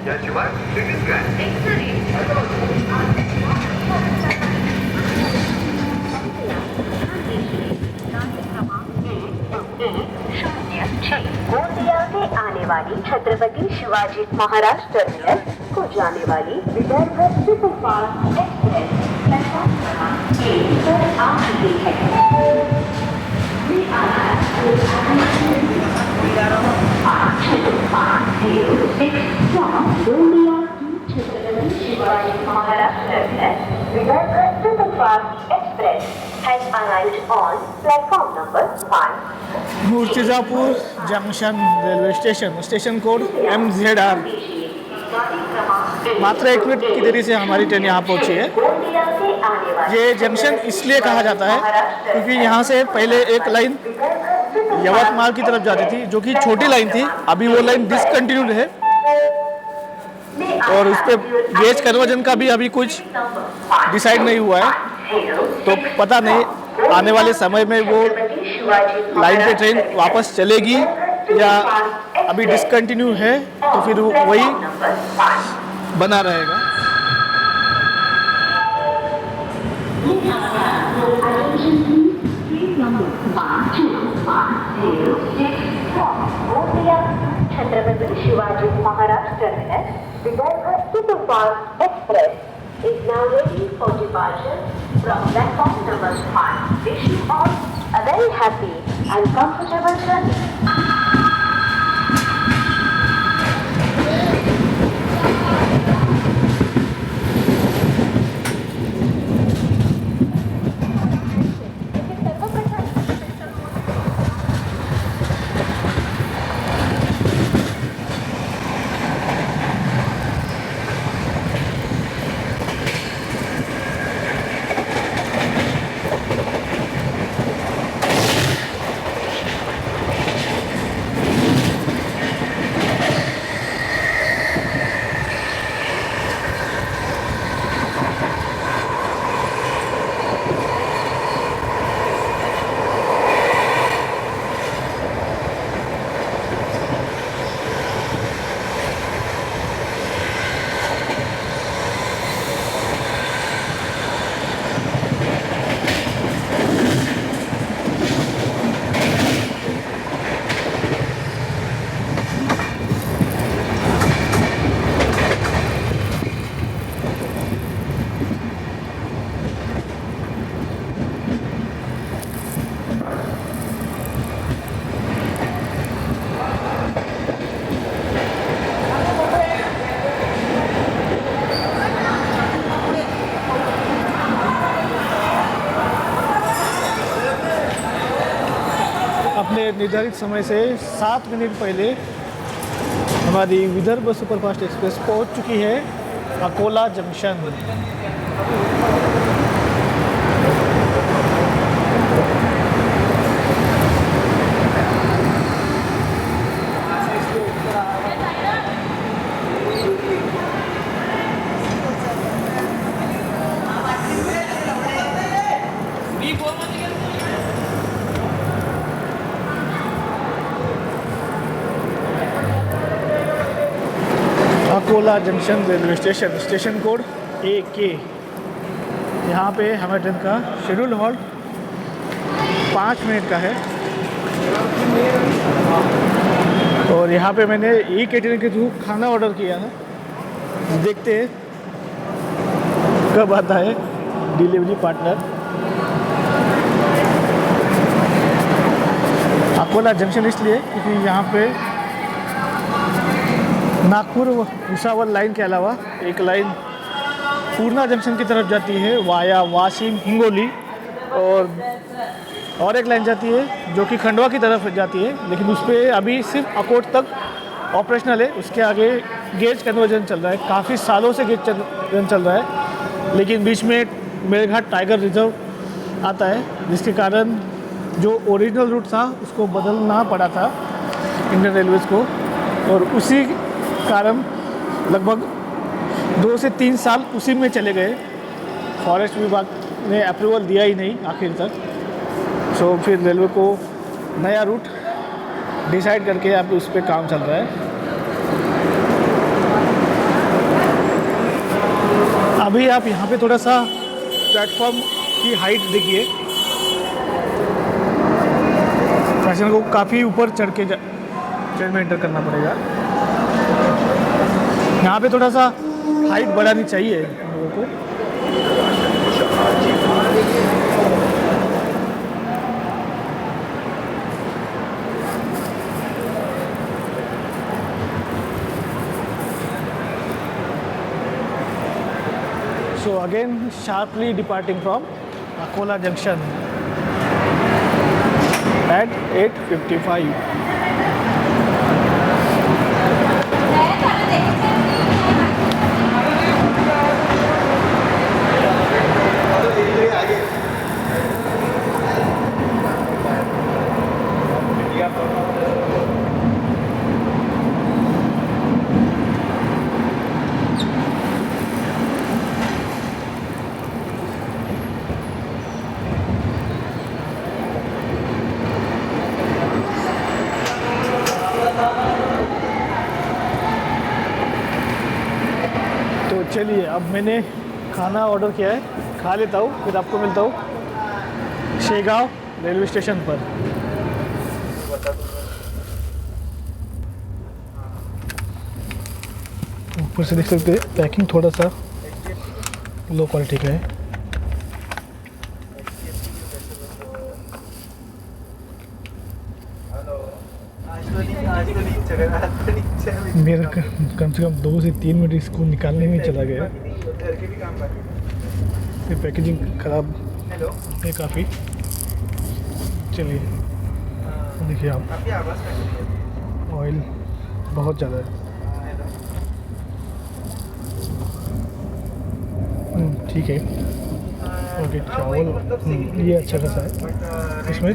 याशिवाय सिटी स्कॅन गोंदिया से आने वाली छत्रपति शिवाजी महाराज टर्मिनस को जाने वाली विदर्भ सुपरफास्ट एक्सप्रेस प्लेटफॉर्म क्रमांक 1 पर आ चुकी है। गोंदिया की Chhatrapati Shivaji Maharaj terminus Vidarbha superfast express has arrived on platform number 5. Murtajapur junction railway station code MZR। मात्र 1 मिनट की देरी से हमारी ट्रेन यहाँ पहुँची है। ये जंक्शन इसलिए कहा जाता है क्योंकि यहाँ से पहले एक लाइन यवतमाल की तरफ जाती थी, जो कि छोटी लाइन थी। अभी वो लाइन डिसकंटिन्यूड है और उस पर गेज कन्वर्जन का भी अभी कुछ डिसाइड नहीं हुआ है, तो पता नहीं आने वाले समय में वो लाइन पे ट्रेन वापस चलेगी या अभी डिसकंटिन्यू है तो फिर वही बना रहेगा। Chhatrapati Shivaji Maharaj terminus Vidarbha superfast express is now ready for departure from platform number 5. Wish you all a very happy and comfortable journey. अपने निर्धारित समय से 7 मिनट पहले हमारी विदर्भ सुपरफास्ट एक्सप्रेस पहुंच चुकी है Akola junction. Akola junction railway station code AK। यहाँ पे हमारे ट्रेन का शेड्यूल हॉल्ट 5 मिनट का है और यहाँ पे मैंने E-कैटरिंग के थ्रू खाना ऑर्डर किया था। देखते हैं कब आता है डिलीवरी पार्टनर। अकोला जंक्शन इसलिए क्योंकि यहाँ पे नागपुर भुसावल लाइन के अलावा एक लाइन पूर्णा जंक्शन की तरफ जाती है वाया वाशिम हिंगोली, और एक लाइन जाती है जो कि खंडवा की तरफ जाती है, लेकिन उस पर अभी सिर्फ अकोट तक ऑपरेशनल है। उसके आगे गेज कन्वर्जन चल रहा है, काफ़ी सालों से गेज कन्वर्जन चल रहा है, लेकिन बीच में मेरघाट टाइगर रिजर्व आता है, जिसके कारण जो ओरिजिनल रूट था उसको बदलना पड़ा था इंडियन रेलवेज़ को, और उसी कारण लगभग 2 से 3 साल उसी में चले गए। फॉरेस्ट विभाग ने अप्रूवल दिया ही नहीं आखिर तक। सो फिर रेलवे को नया रूट डिसाइड करके अब उस पर काम चल रहा है। अभी आप यहाँ पे थोड़ा सा प्लेटफॉर्म की हाइट देखिए, पैसेंजर को काफ़ी ऊपर चढ़ के ट्रेन में एंटर करना पड़ेगा। यहाँ पे थोड़ा सा हाइट बढ़ानी चाहिए लोगों को। So again sharply departing from Akola Junction at 8:55. तो चलिए, अब मैंने खाना ऑर्डर किया है, खा लेता हूँ, फिर आपको मिलता हूँ शेगांव रेलवे स्टेशन पर। ऊपर से देख सकते हैं पैकिंग थोड़ा सा लो क्वालिटी का है। मेरा कम से कम 2 से 3 मिनट इसको निकालने में चला गया। ये पैकेजिंग खराब है काफ़ी। चलिए देखिए आप, ऑयल बहुत ज़्यादा है। ठीक है, ओके। चावल ये अच्छा खासा है इसमें।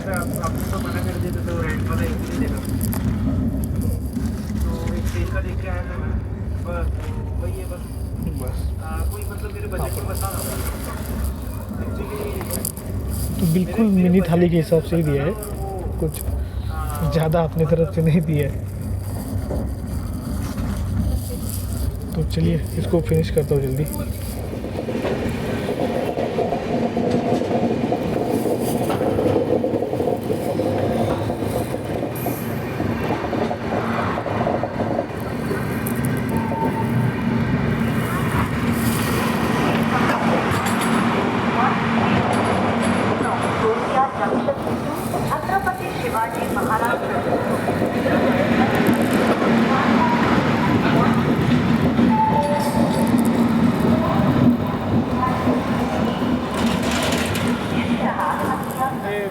तो बिल्कुल मिनी थाली के हिसाब से ही दिया है, कुछ ज़्यादा अपनी तरफ से नहीं दिया है। तो चलिए इसको फिनिश करता हूँ जल्दी। छत्रपति शिवाजी महाराज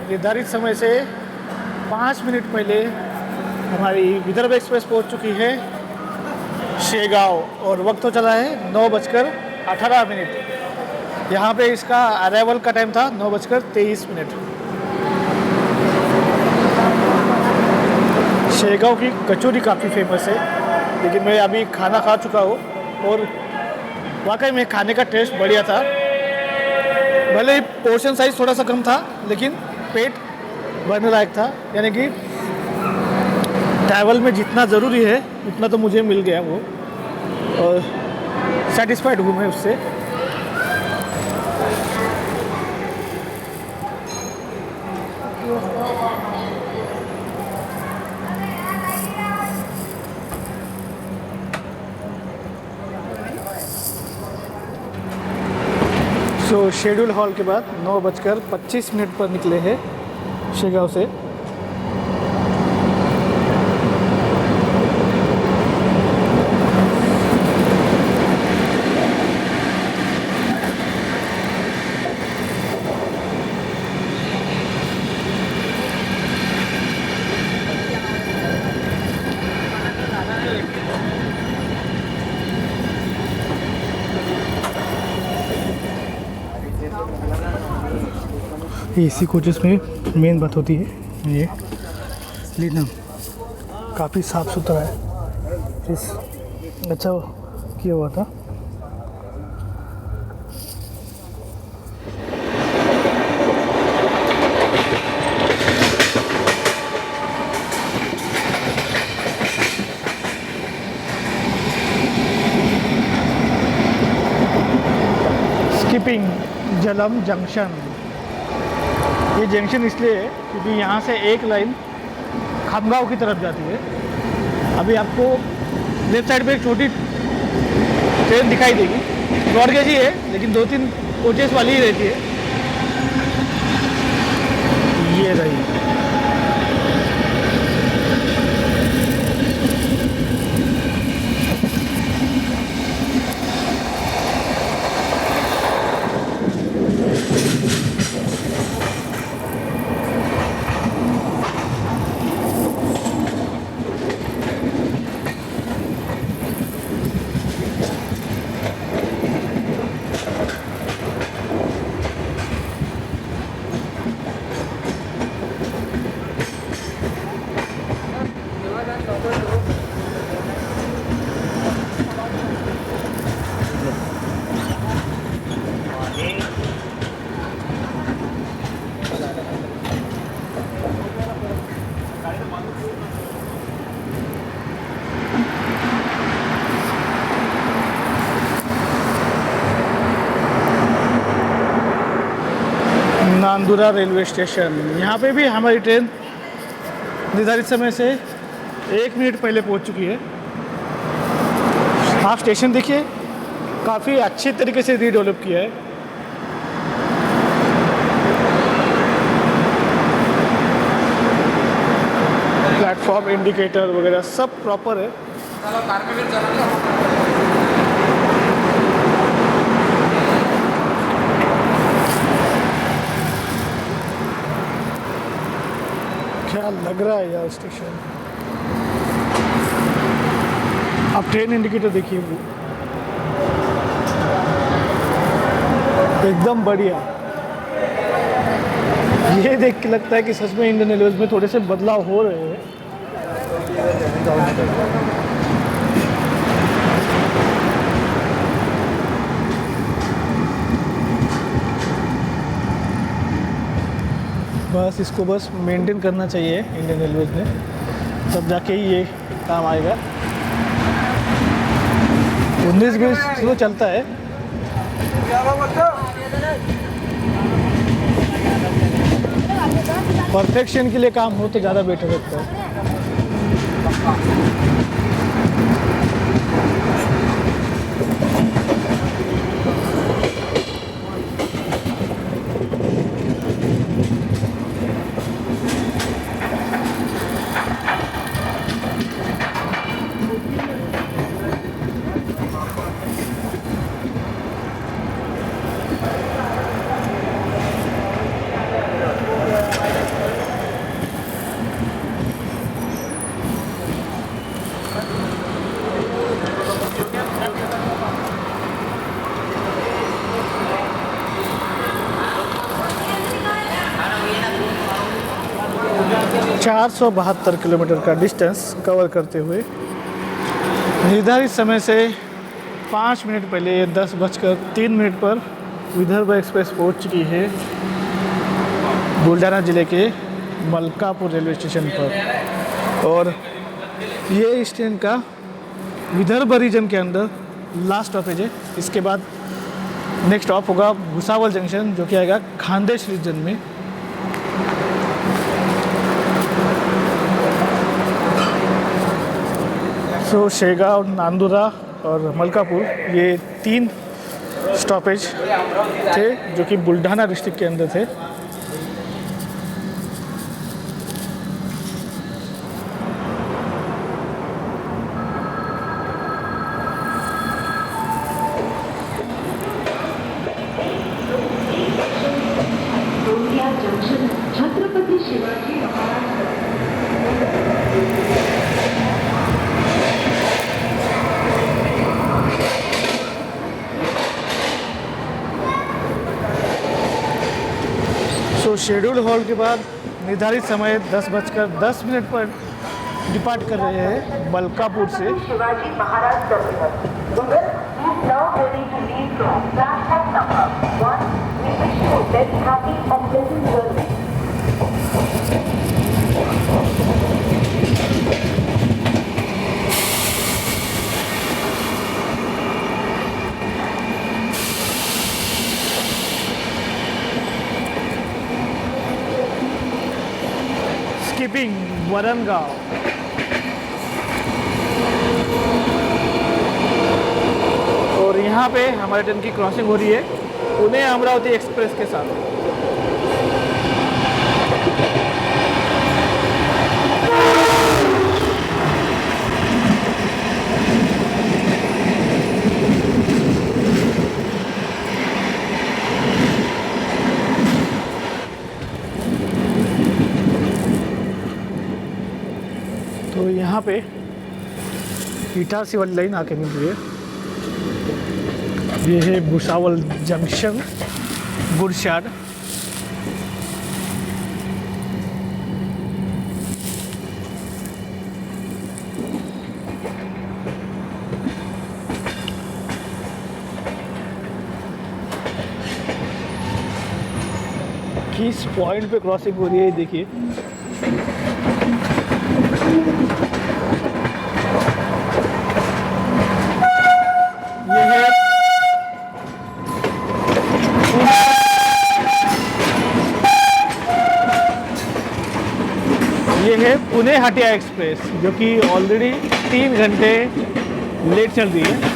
निर्धारित समय से 5 मिनट पहले हमारी विदर्भ एक्सप्रेस पहुंच चुकी है शेगांव, और वक्त तो चला है 9:18। यहाँ पे इसका अराइवल का टाइम था 9:23। शेगांव की कचौरी काफ़ी फेमस है, लेकिन मैं अभी खाना खा चुका हूँ और वाकई में खाने का टेस्ट बढ़िया था। भले ही पोर्शन साइज़ थोड़ा सा कम था, लेकिन पेट भरने लायक था। यानी कि ट्रैवल में जितना ज़रूरी है उतना तो मुझे मिल गया वो, और सेटिस्फाइड हूँ मैं उससे। सो शेड्यूल हॉल के बाद 9:25 पर निकले हैं शेगांव से। एसी कोचेस में मेन बात होती है ये लेना, काफ़ी साफ़ सुथरा है, इस अच्छा किया हुआ था। स्किपिंग जलम जंक्शन, ये जंक्शन इसलिए है क्योंकि यहाँ से एक लाइन खामगांव की तरफ जाती है। अभी आपको लेफ्ट साइड पे एक छोटी ट्रेन दिखाई देगी, ब्रॉड गेज ही है लेकिन 2-3 कोचेस वाली ही रहती है। ये रही, नांदुरा रेलवे स्टेशन। यहाँ पे भी हमारी ट्रेन निर्धारित समय से 1 मिनट पहले पहुँच चुकी है। आप स्टेशन देखिए, काफ़ी अच्छे तरीके से रीडेवलप किया है। प्लेटफॉर्म इंडिकेटर वगैरह सब प्रॉपर है। क्या लग रहा है यार स्टेशन। आप ट्रेन इंडिकेटर देखिए, वो एकदम बढ़िया। ये देख के लगता है कि सच में इंडियन रेलवे में थोड़े से बदलाव हो रहे हैं। बस इसको बस मेंटेन करना चाहिए इंडियन रेलवेज ने, तब जाके ही ये काम आएगा। 19-20 स्लो चलता है। परफेक्शन के लिए काम हो तो ज़्यादा बेटर लगता है। ...472 किलोमीटर का डिस्टेंस कवर करते हुए निर्धारित समय से 5 मिनट पहले 10:03 पर विदर्भ एक्सप्रेस पहुंच चुकी है बुल्ढाना ज़िले के मलकापुर रेलवे स्टेशन पर। और ये इस ट्रेन का विदर्भ रीजन के अंदर लास्ट स्टॉपेज है। इसके बाद नेक्स्ट स्टॉप होगा भुसावल जंक्शन, जो कि आएगा खानदेश रीजन में। तो शेगांव, नांदुरा और मलकापुर ये 3 स्टॉपेज थे जो कि बुल्ढाना डिस्ट्रिक्ट के अंदर थे। गोंदिया जंक्शन छत्रपति शिवाजी महाराज। तो शेड्यूल हॉल्ट के बाद निर्धारित समय 10:10 पर डिपार्ट कर रहे हैं बलकापुर से। Shivaji Maharaj terminus. Google is now ready to leave from platform number 1. We wish you a very happy and pleasant journey. Skipping Varangaon. और यहाँ पे हमारे ट्रेन की क्रॉसिंग हो रही है पुणे अमरावती एक्सप्रेस के साथ। तो यहाँ पे इटारसी वाली लाइन आके मिल रही है। ये है भुसावल जंक्शन बुरशाड। किस पॉइंट पे क्रॉसिंग हो रही है देखिए। ये है पुणे हटिया एक्सप्रेस जो कि ऑलरेडी 3 घंटे लेट चल रही है।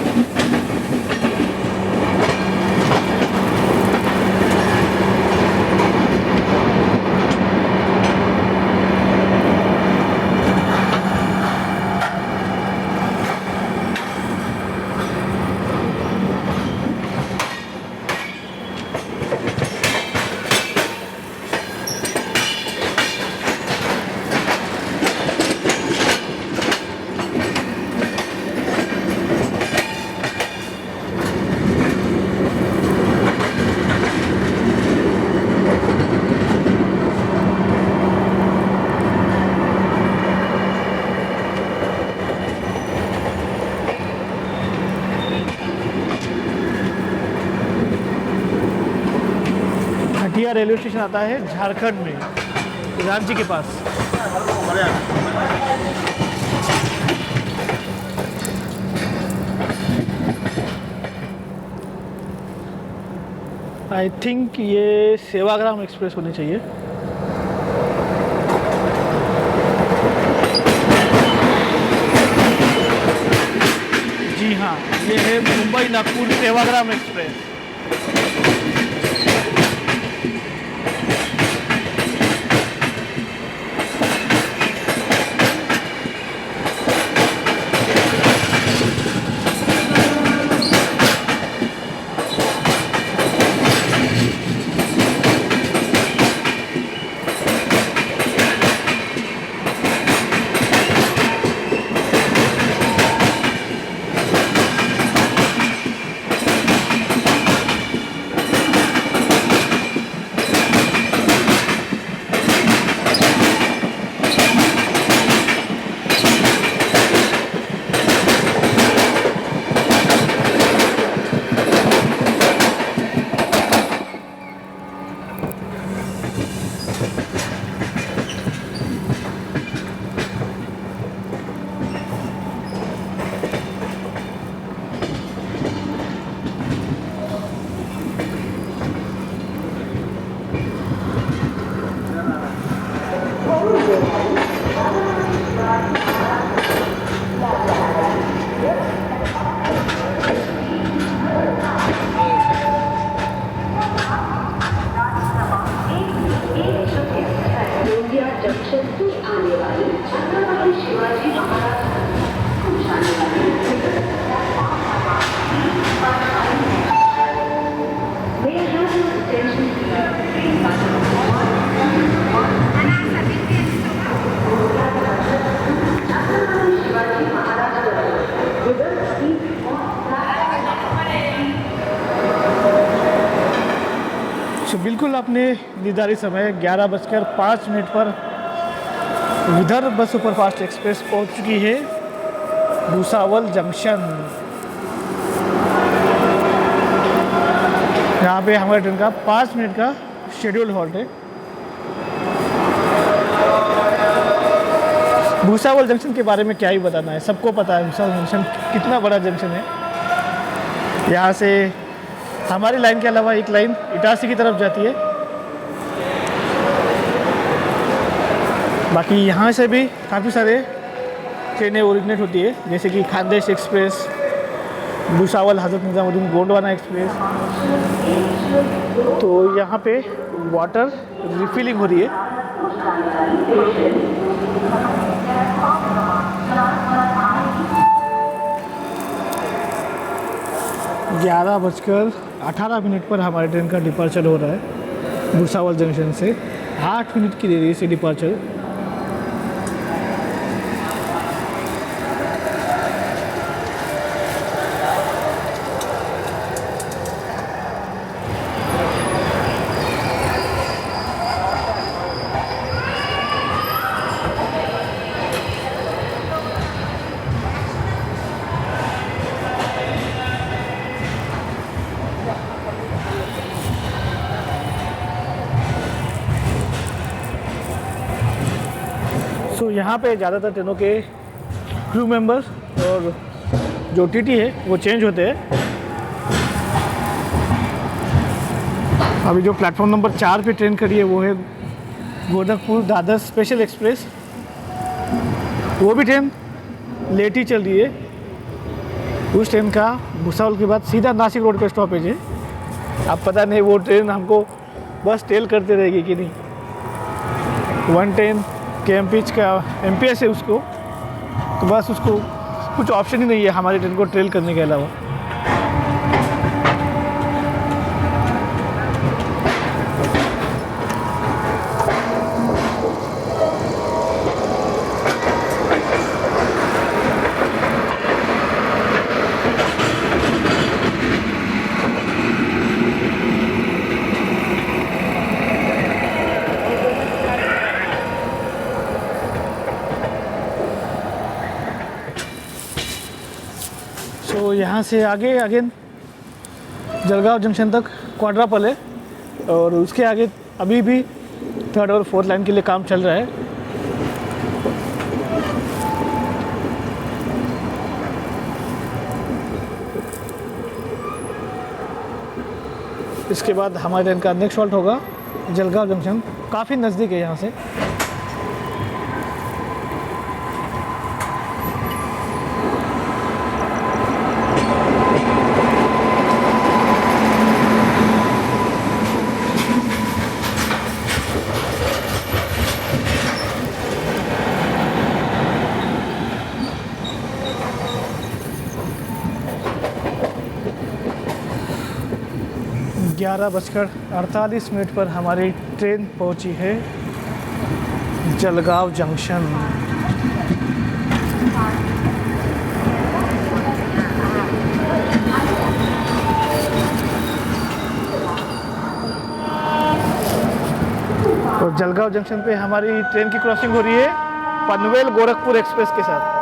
हटिया रेलवे स्टेशन आता है झारखंड में, रांची के पास। आई थिंक ये सेवाग्राम एक्सप्रेस होनी चाहिए। जी हाँ, ये है मुंबई नागपुर सेवाग्राम एक्सप्रेस। बिल्कुल अपने निर्धारित समय 11:05 पर विदर्भ सुपरफास्ट एक्सप्रेस पहुंच चुकी है भुसावल जंक्शन। यहाँ पे हमारे ट्रेन का 5 मिनट का शेड्यूल हॉल्ट है। भुसावल जंक्शन के बारे में क्या ही बताना है, सबको पता है भुसावल जंक्शन कितना बड़ा जंक्शन है। यहाँ से हमारी लाइन के अलावा एक लाइन इटारसी की तरफ जाती है। बाकी यहाँ से भी काफ़ी सारे ट्रेनें ओरिजिनेट होती है, जैसे कि खानदेश एक्सप्रेस, भुसावल हज़रत निज़ामुद्दीन गोंडवाना एक्सप्रेस। तो यहाँ पे वाटर रिफिलिंग हो रही है। 11:18 पर हमारे ट्रेन का डिपार्चर हो रहा है भुसावल जंक्शन से। 8 मिनट की देरी से डिपार्चर। तो यहाँ पे ज़्यादातर ट्रेनों के क्रू मेंबर्स और जो टीटी है वो चेंज होते हैं। अभी जो प्लेटफॉर्म नंबर 4 पे ट्रेन खड़ी है वो है गोरखपुर दादर स्पेशल एक्सप्रेस। वो भी ट्रेन लेट ही चल रही है। उस ट्रेन का भुसावल के बाद सीधा नासिक रोड पे स्टॉपेज है। अब पता नहीं वो ट्रेन हमको बस टेल करते रहेगी कि नहीं। 110 KMPH का MPS है उसको, तो बस उसको कुछ ऑप्शन ही नहीं है हमारी ट्रेन को ट्रेल करने के अलावा। तो यहाँ से आगे अगेन जलगांव जंक्शन तक क्वाड्रापल है, और उसके आगे अभी भी 3rd और 4th लाइन के लिए काम चल रहा है। इसके बाद हमारे ट्रेन का नेक्स्ट हॉल्ट होगा जलगांव जंक्शन, काफ़ी नज़दीक है यहाँ से। ग्यारह बजकर 48 पर हमारी ट्रेन पहुंची है जलगांव जंक्शन। और जलगांव जंक्शन पे हमारी ट्रेन की क्रॉसिंग हो रही है पनवेल गोरखपुर एक्सप्रेस के साथ।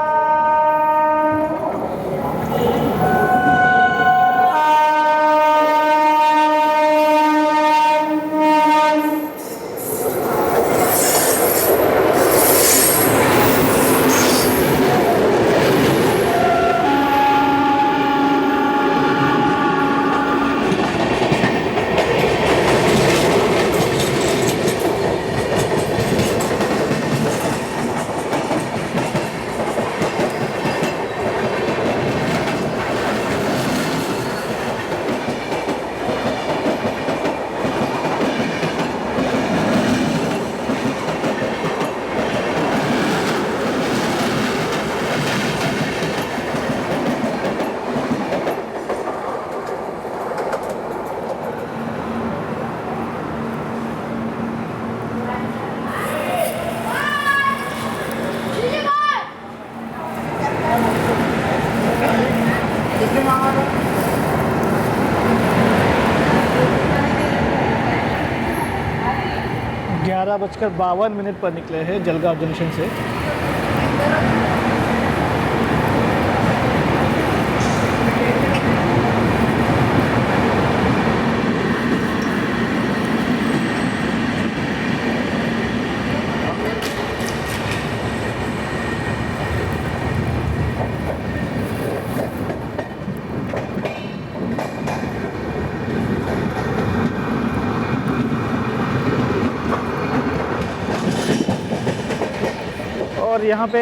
11:52 पर निकले हैं जलगांव जंक्शन से। और यहाँ पे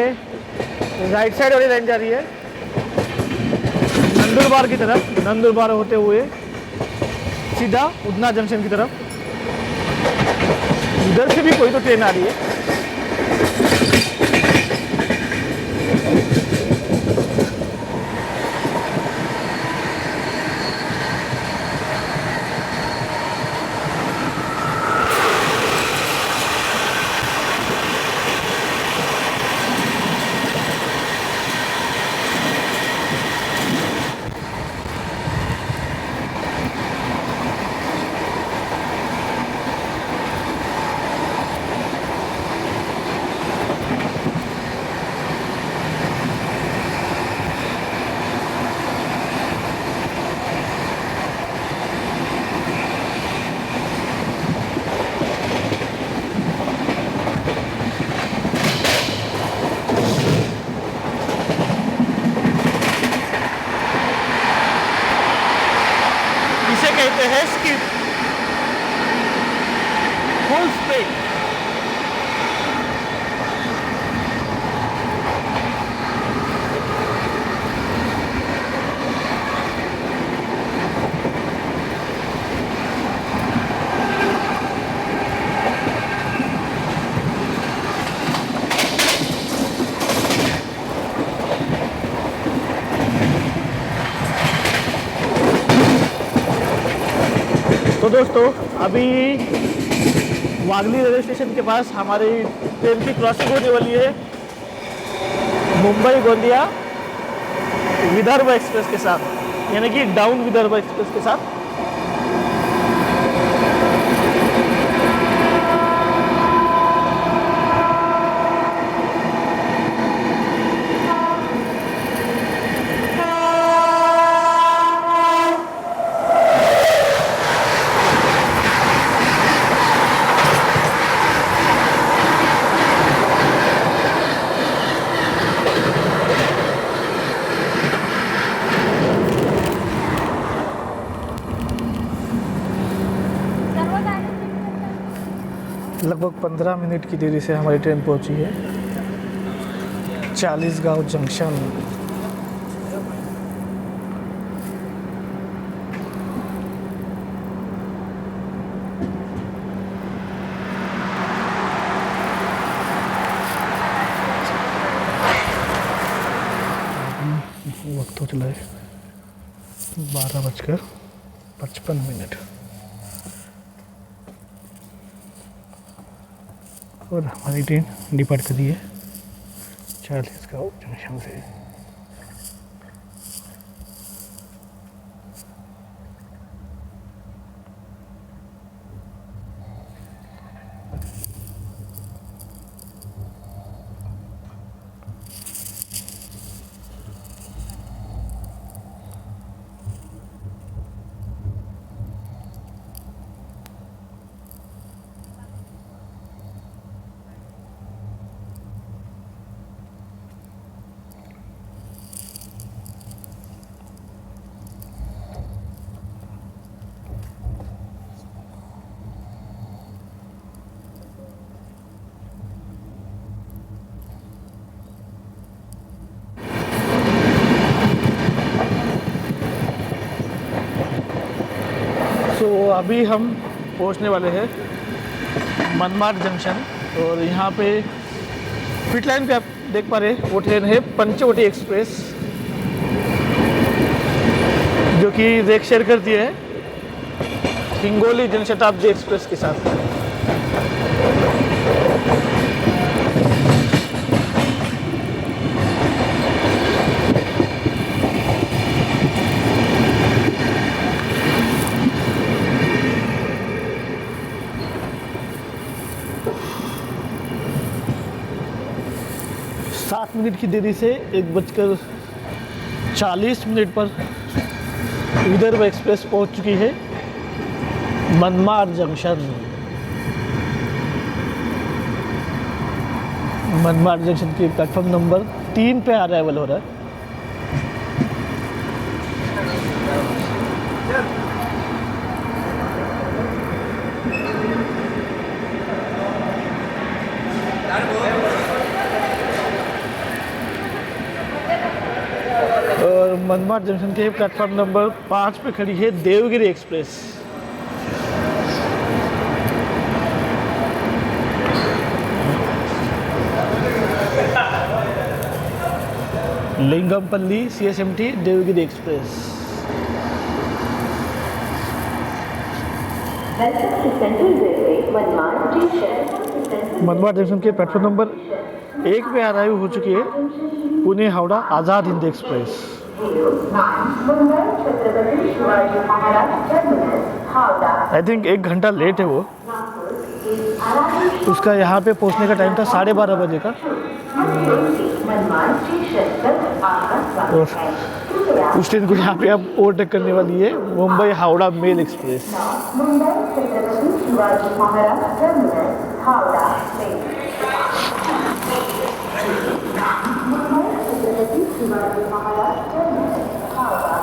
राइट साइड वाली लाइन जा रही है नंदुरबार की तरफ, नंदुरबार होते हुए सीधा उधना जंक्शन की तरफ। इधर से भी कोई तो ट्रेन आ रही है। इसे कहते हैं स्किप, फुल स्पीड। तो दोस्तों अभी वागली रेलवे स्टेशन के पास हमारी ट्रेन की क्रॉसिंग होने वाली है मुंबई गोंदिया विदर्भ एक्सप्रेस के साथ, यानी कि डाउन विदर्भ एक्सप्रेस के साथ। लगभग 15 मिनट की देरी से हमारी ट्रेन पहुंची है चालीसगांव जंक्शन। वक्त हो चला है 12:55 और हमारी ट्रेन डिपार्ट कर रही है चालीसगांव जंक्शन से। तो अभी हम पहुंचने वाले हैं मनमाड जंक्शन और यहाँ पे पिट लाइन पे आप देख पा रहे वो ट्रेन है पंचवटी एक्सप्रेस जो कि रेक शेयर करती है हिंगोली जनशताब्दी एक्सप्रेस के साथ। मिनट की देरी से 1:40 पर विदर्भ एक्सप्रेस पहुंच चुकी है मनमाड जंक्शन। मनमाड जंक्शन के प्लेटफॉर्म नंबर 3 पे अराइवल हो रहा है। और मनमाड जंक्शन के प्लेटफॉर्म नंबर 5 पे खड़ी है Devagiri express. Lingampalli CSMT Devagiri express. Welcome to Central Railway, Manmad Station. Manmad junction के प्लेटफॉर्म नंबर 1 पे अराइव हो चुकी है Pune Howrah Azad Hind express. Mumbai Chhatrapati Shivaji Maharaj terminus Howrah I think 1 घंटा लेट है वो। उसका यहाँ पे पहुँचने का टाइम था 12:30 बजे का। मनमाड स्टेशन पर आपका स्वागत है। उस ट्रेन को यहाँ पे अब ओवरटेक करने वाली है Mumbai Howrah mail express. Mumbai Chhatrapati Shivaji Maharaj terminus Howrah mail. Mumbai Chhatrapati Shivaji Maharaj terminus Howrah.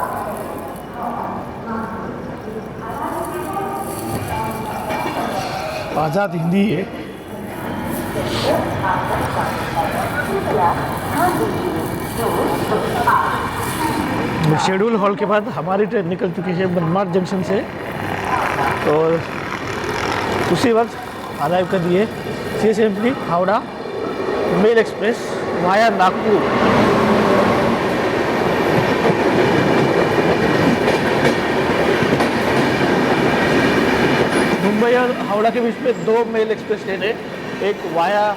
आज़ाद हिंदी है। शेड्यूल हॉल के बाद हमारी ट्रेन निकल चुकी है मनमाड जंक्शन से और उसी वक्त अराइव कर दिए CSMT Howrah mail express via Nagpur. Mumbai और हावड़ा के बीच में 2 मेल एक्सप्रेस ट्रेन है। एक वाया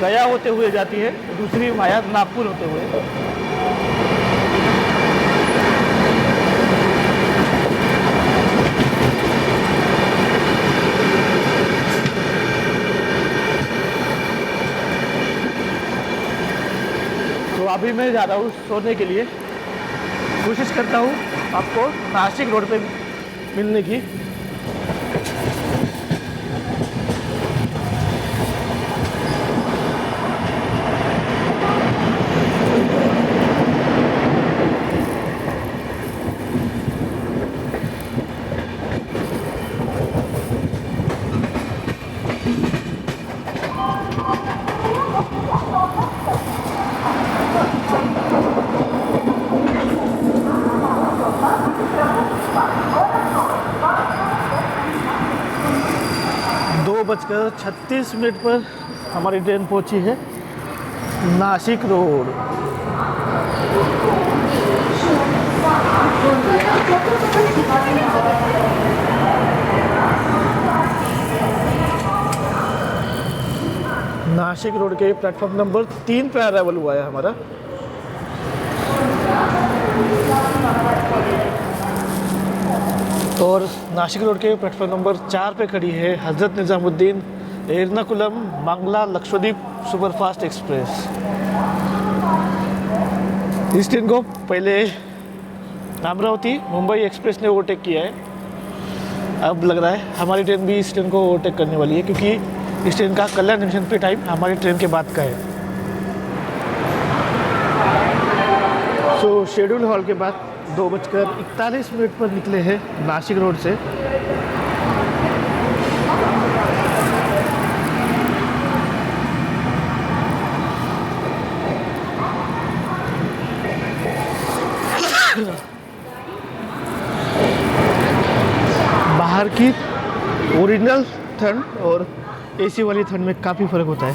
गया होते हुए जाती है, दूसरी वाया नागपुर होते हुए। तो अभी मैं जा रहा हूँ सोने के लिए। कोशिश करता हूँ आपको नासिक रोड पे मिलने की। दो 2:36 पर हमारी ट्रेन पहुंची है नासिक रोड। नासिक रोड के प्लेटफॉर्म नंबर 3 पे अराइवल हुआ है हमारा। और नासिक रोड के प्लेटफॉर्म नंबर 4 पे खड़ी है हज़रत निज़ामुद्दीन एर्नाकुलम मंगला लक्षद्वीप सुपरफास्ट एक्सप्रेस। इस ट्रेन को पहले अमरावती मुंबई एक्सप्रेस ने ओवरटेक किया है। अब लग रहा है हमारी ट्रेन भी इस ट्रेन को ओवरटेक करने वाली है, क्योंकि इस ट्रेन का कल्याण जंक्शन पे टाइम हमारी ट्रेन के बाद का है। सो शेड्यूल हॉल के बाद 2:41 पर निकले हैं नासिक रोड से। बाहर की ओरिजिनल ठंड और एसी वाली ठंड में काफ़ी फ़र्क होता है।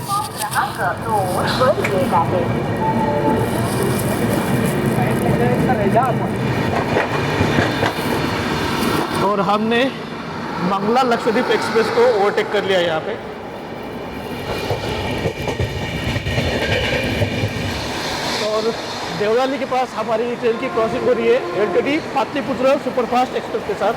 और हमने मंगला लक्षद्वीप एक्सप्रेस को ओवरटेक कर लिया यहाँ पे। और देवलाली के पास हमारी ट्रेन की क्रॉसिंग हो रही है LTT पाटलिपुत्र सुपरफास्ट एक्सप्रेस के साथ।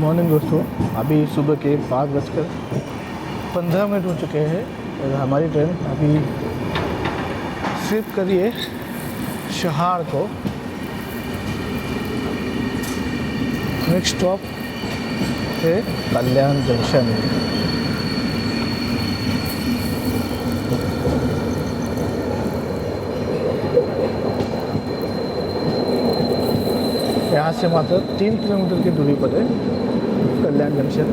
मॉर्निंग दोस्तों, अभी सुबह के 5:15 हो चुके हैं और हमारी ट्रेन अभी स्लिप करी है शहार को। नेक्स्ट स्टॉप है कल्याण जंक्शन। यहाँ से मात्र 3 किलोमीटर की दूरी पर है कल्याण जंक्शन।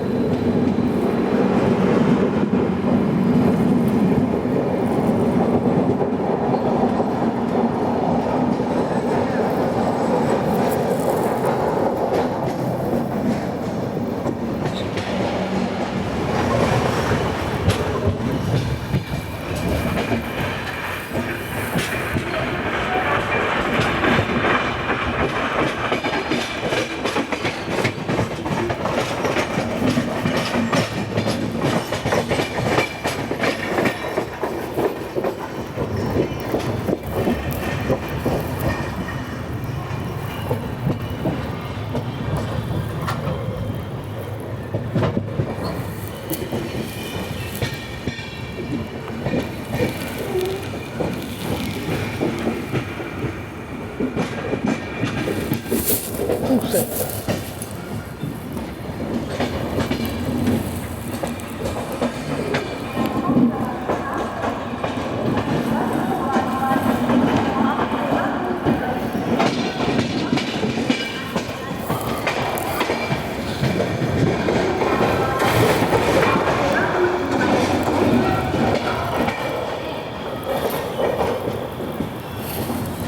से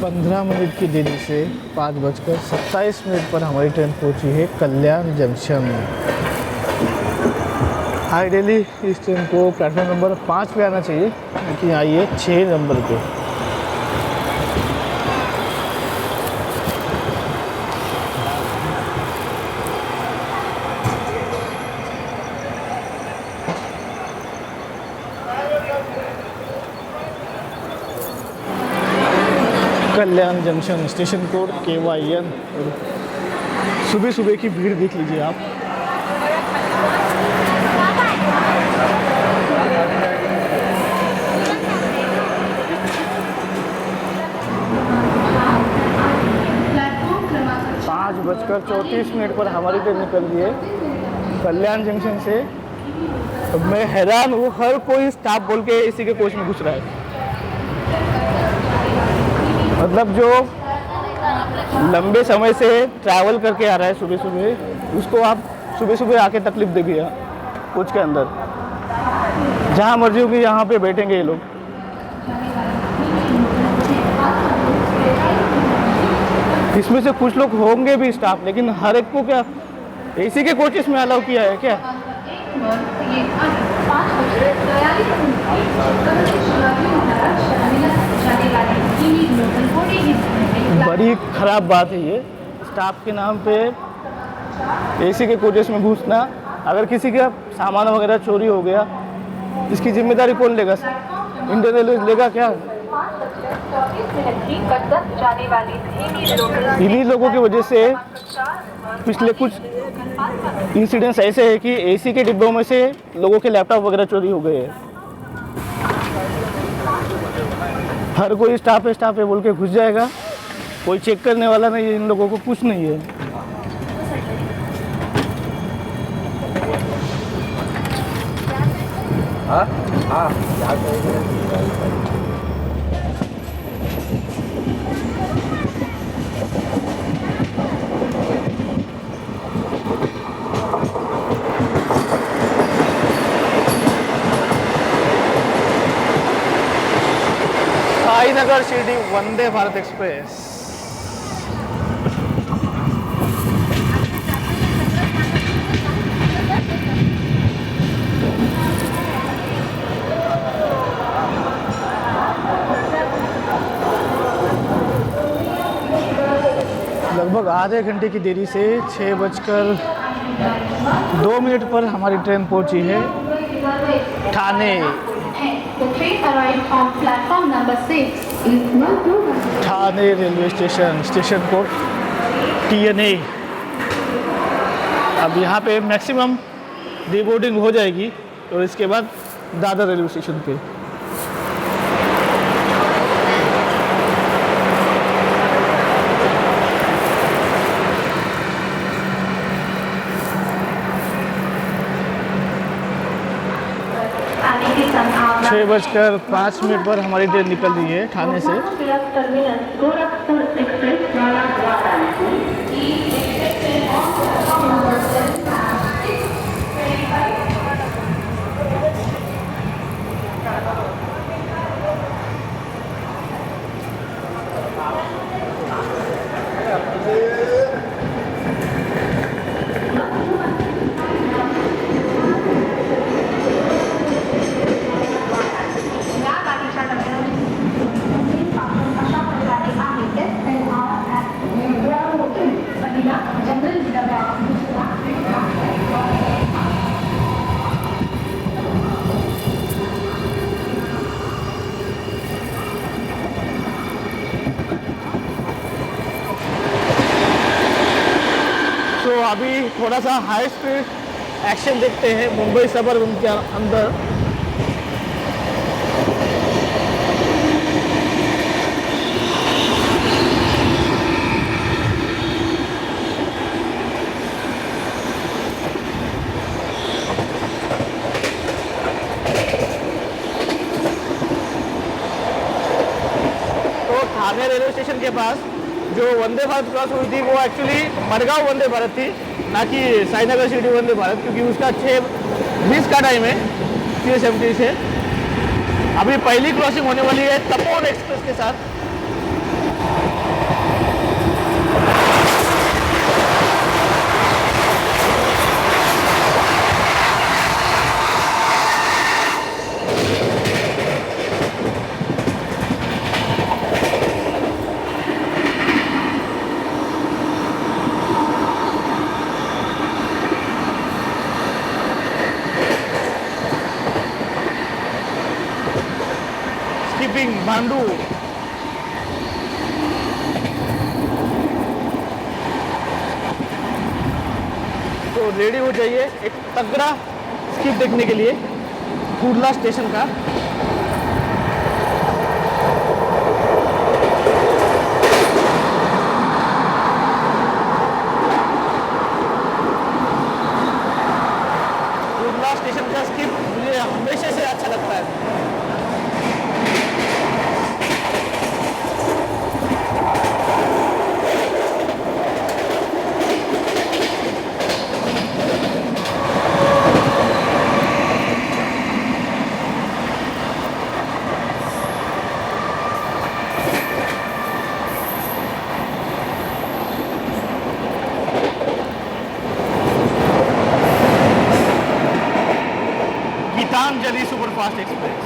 15 मिनट की देरी से 5:27 पर हमारी ट्रेन पहुंची है कल्याण जंक्शन। आइडियली इस ट्रेन को प्लेटफॉर्म नंबर 5 पे आना चाहिए, लेकिन आई है 6 नंबर पे। कल्याण जंक्शन, स्टेशन कोड KYN। सुबह सुबह की भीड़ देख लीजिए आप। पाँच 5:34 पर हमारी ट्रेन निकल रही है कल्याण जंक्शन से। अब मैं हैरान हूँ, हर कोई स्टाफ बोल के इसी के कोच में घुस रहा है। मतलब जो लंबे समय से ट्रैवल करके आ रहा है सुबह सुबह, उसको आप सुबह सुबह आके तकलीफ देगी कोच के अंदर। जहाँ मर्जी होगी यहाँ पे बैठेंगे ये लोग। इसमें से कुछ लोग होंगे भी स्टाफ, लेकिन हर एक को क्या एसी के कोचेस में अलाउ किया है क्या? बड़ी खराब बात है ये, स्टाफ के नाम पे एसी के कोचेस में घुसना। अगर किसी का सामान वगैरह चोरी हो गया, इसकी जिम्मेदारी कौन लेगा? इंडियन रेलवे लेगा क्या? इन्हीं लोगों की वजह से पिछले कुछ इंसिडेंट्स ऐसे हैं कि एसी के डिब्बों में से लोगों के लैपटॉप वगैरह चोरी हो गए हैं। हर कोई स्टाफ है बोल के घुस जाएगा, कोई चेक करने वाला नहीं है, इन लोगों को कुछ नहीं है। साईनगर शिरडी वंदे भारत एक्सप्रेस। लगभग आधे घंटे की देरी से 6:02 पर हमारी ट्रेन पहुंची है Thane. Thane railway station, station code TNA। अब यहाँ पे मैक्सिमम डिबोर्डिंग हो जाएगी और इसके बाद दादर रेलवे स्टेशन पे। आने की संभावना 6:05 पर हमारी ट्रेन निकल रही है ठाणे से। टर्मिनल गोरखपुर एक्सप्रेस वाला तो अभी थोड़ा सा हाई स्पीड एक्शन देखते हैं मुंबई सबअर्बन के अंदर। तो ठाणे रेलवे स्टेशन के पास जो वंदे भारत क्रॉस हुई थी वो एक्चुअली मडगांव वंदे भारत थी, ना कि साईनगर सिटी वंदे भारत, क्योंकि उसका 6:20 का टाइम है CSMT से। अभी पहली क्रॉसिंग होने वाली है तपोवन एक्सप्रेस के साथ। भांडू तो रेडी हो जाइए एक तगड़ा स्किप देखने के लिए कुर्ला स्टेशन का। कुर्ला स्टेशन का स्किप मुझे हमेशा से अच्छा लगता है। Gitanjali superfast express.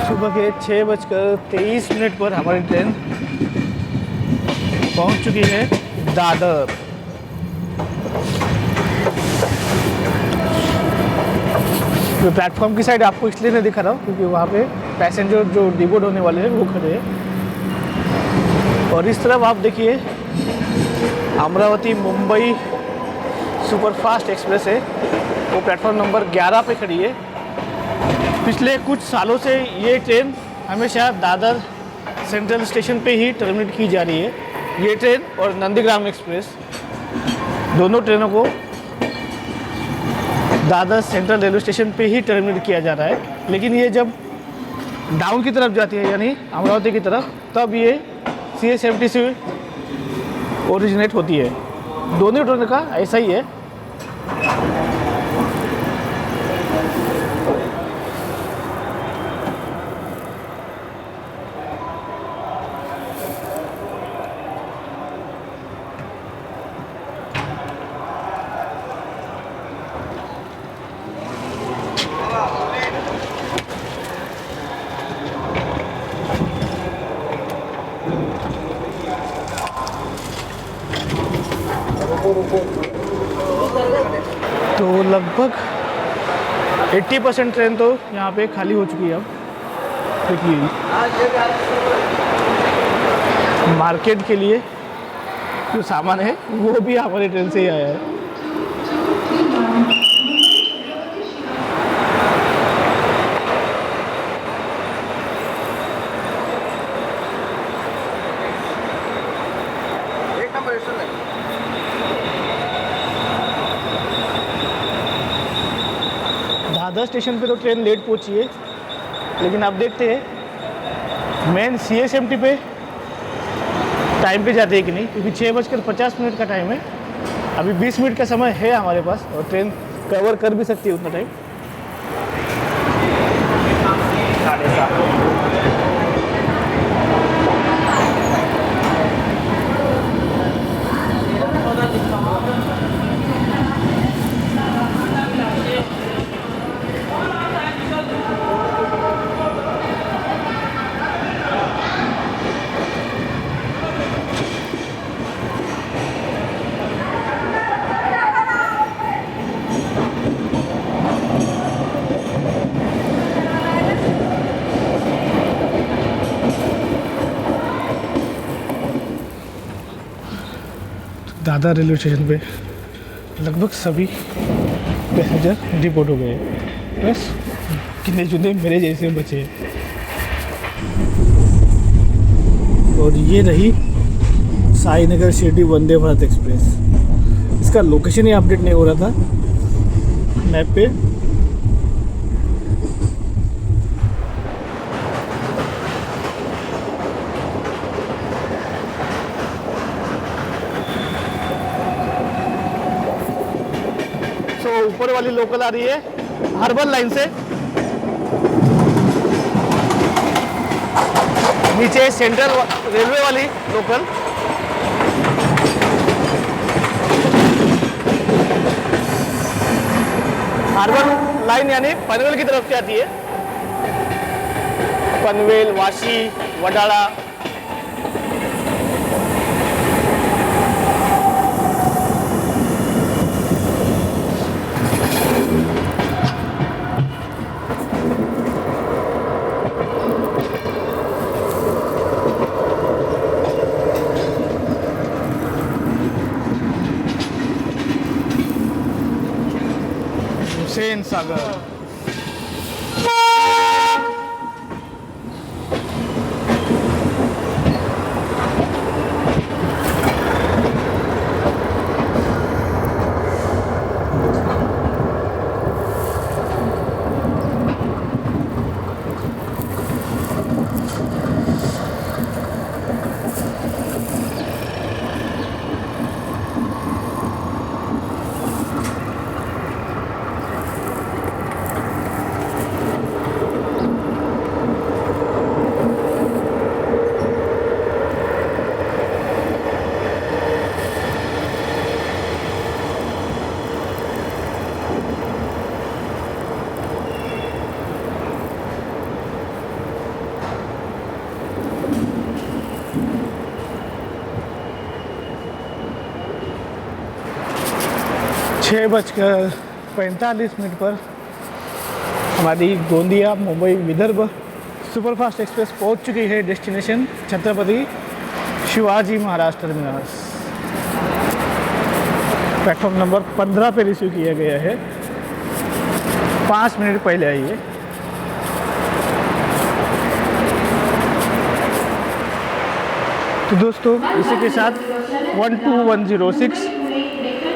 सुबह के 6:23 पर हमारी ट्रेन पहुंच चुकी है दादर। तो प्लेटफॉर्म की साइड आपको इसलिए नहीं दिखा रहा हूँ क्योंकि वहाँ पे पैसेंजर जो डिबोर्ड होने वाले हैं वो खड़े हैं। और इस तरफ आप देखिए अमरावती मुंबई सुपरफास्ट एक्सप्रेस है, वो प्लेटफॉर्म नंबर 11 पे खड़ी है। पिछले कुछ सालों से ये ट्रेन हमेशा दादर सेंट्रल स्टेशन पे ही टर्मिनेट की जा रही है। ये ट्रेन और नंदीग्राम एक्सप्रेस दोनों ट्रेनों को दादर सेंट्रल रेलवे स्टेशन पे ही टर्मिनेट किया जा रहा है। लेकिन ये जब डाउन की तरफ जाती है यानी अमरावती की तरफ, तब ये CSMT से ओरिजिनेट होती है। दोनों ट्रेन का ऐसा ही है। तो लगभग 80% ट्रेन तो यहाँ पे खाली हो चुकी है अब। देखिए मार्केट के लिए जो सामान है वो भी हमारी ट्रेन से ही आया है। दादर स्टेशन पे तो ट्रेन लेट पहुंची है, लेकिन अब देखते हैं मेन CSMT पे टाइम पे जाते हैं कि नहीं, क्योंकि 6:50 का टाइम है। अभी 20 मिनट का समय है हमारे पास और ट्रेन कवर कर भी सकती है उतना टाइम। 7:30। दादर रेलवे स्टेशन पे लगभग सभी पैसेंजर डिपोर्ट हो गए, बस कितने चुने मेरे जैसे बचे। और ये रही साईनगर शिरडी वंदे भारत एक्सप्रेस। इसका लोकेशन ही अपडेट नहीं हो रहा था मैप पे। ऊपर वाली लोकल आ रही है हर्बल लाइन से, नीचे सेंट्रल रेलवे वाली लोकल। हर्बल लाइन यानी पनवेल की तरफ से आती है, पनवेल, वाशी, वडाला। हुसैन सागर। छः 6:45 पर हमारी गोंदिया मुंबई विदर्भ सुपरफास्ट एक्सप्रेस पहुंच चुकी है destination Chhatrapati Shivaji Maharaj terminus. Platform number 15 पे रिसीव किया गया है, 5 मिनट पहले आई है। तो दोस्तों इसी के साथ 12106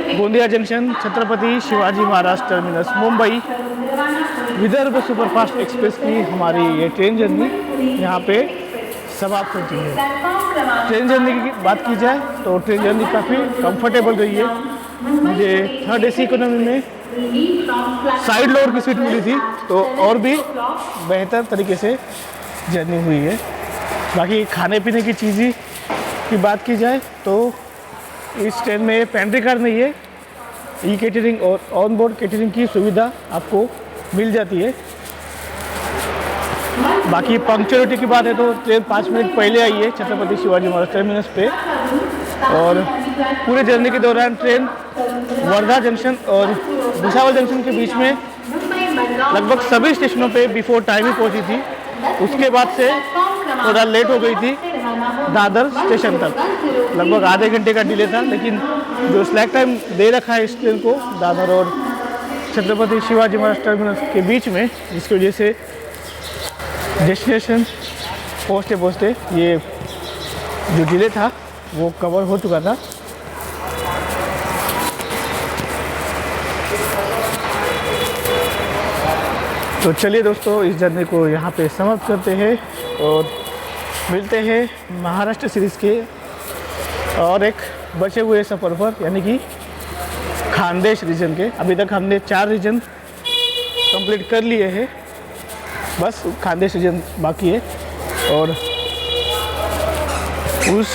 Gondia junction Chhatrapati Shivaji Maharaj terminus Mumbai Vidarbha superfast express की हमारी ये ट्रेन जर्नी यहाँ पे समाप्त होती है। ट्रेन जर्नी की बात की जाए तो ट्रेन जर्नी काफ़ी कंफर्टेबल रही है। मुझे 3rd AC इकोनॉमी में साइड लोअर की सीट मिली थी, तो और भी बेहतर तरीके से जर्नी हुई है। बाकी खाने पीने की चीज़ें की बात की जाए तो इस ट्रेन में पेंट्री कार नहीं है, ई-कैटरिंग और ऑन बोर्ड कैटरिंग की सुविधा आपको मिल जाती है। बाकी पंक्चुअलिटी की बात है तो ट्रेन 5 मिनट पहले आई है छत्रपति शिवाजी महाराज टर्मिनस पे, और पूरे जर्नी के दौरान ट्रेन वर्धा जंक्शन और भुसावल जंक्शन के बीच में लगभग सभी स्टेशनों पे बिफोर टाइम ही पहुंची थी। उसके बाद से थोड़ा लेट हो गई थी दादर स्टेशन तक, लगभग आधे घंटे का डिले था। लेकिन जो स्लैक टाइम दे रखा है इस ट्रेन को दादर और छत्रपति शिवाजी महाराज टर्मिनस के बीच में, जिसकी वजह से डेस्टिनेशन पहुँचते ये जो डिले था वो कवर हो चुका था। तो चलिए दोस्तों, इस जर्नी को यहाँ पे समाप्त करते हैं और मिलते हैं महाराष्ट्र सीरीज़ के और एक बचे हुए सफ़र पर, यानी कि खानदेश रीजन के। अभी तक हमने 4 रीजन कंप्लीट कर लिए हैं, बस खानदेश रीजन बाकी है। और उस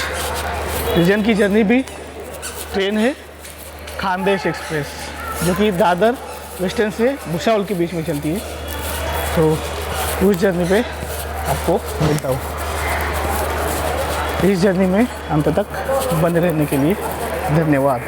रीजन की जर्नी भी ट्रेन है खानदेश एक्सप्रेस, जो कि दादर वेस्टर्न से भुसावल के बीच में चलती है। तो उस जर्नी पे आपको मिलता हूँ। इस जर्नी में अंत तक बने रहने के लिए धन्यवाद।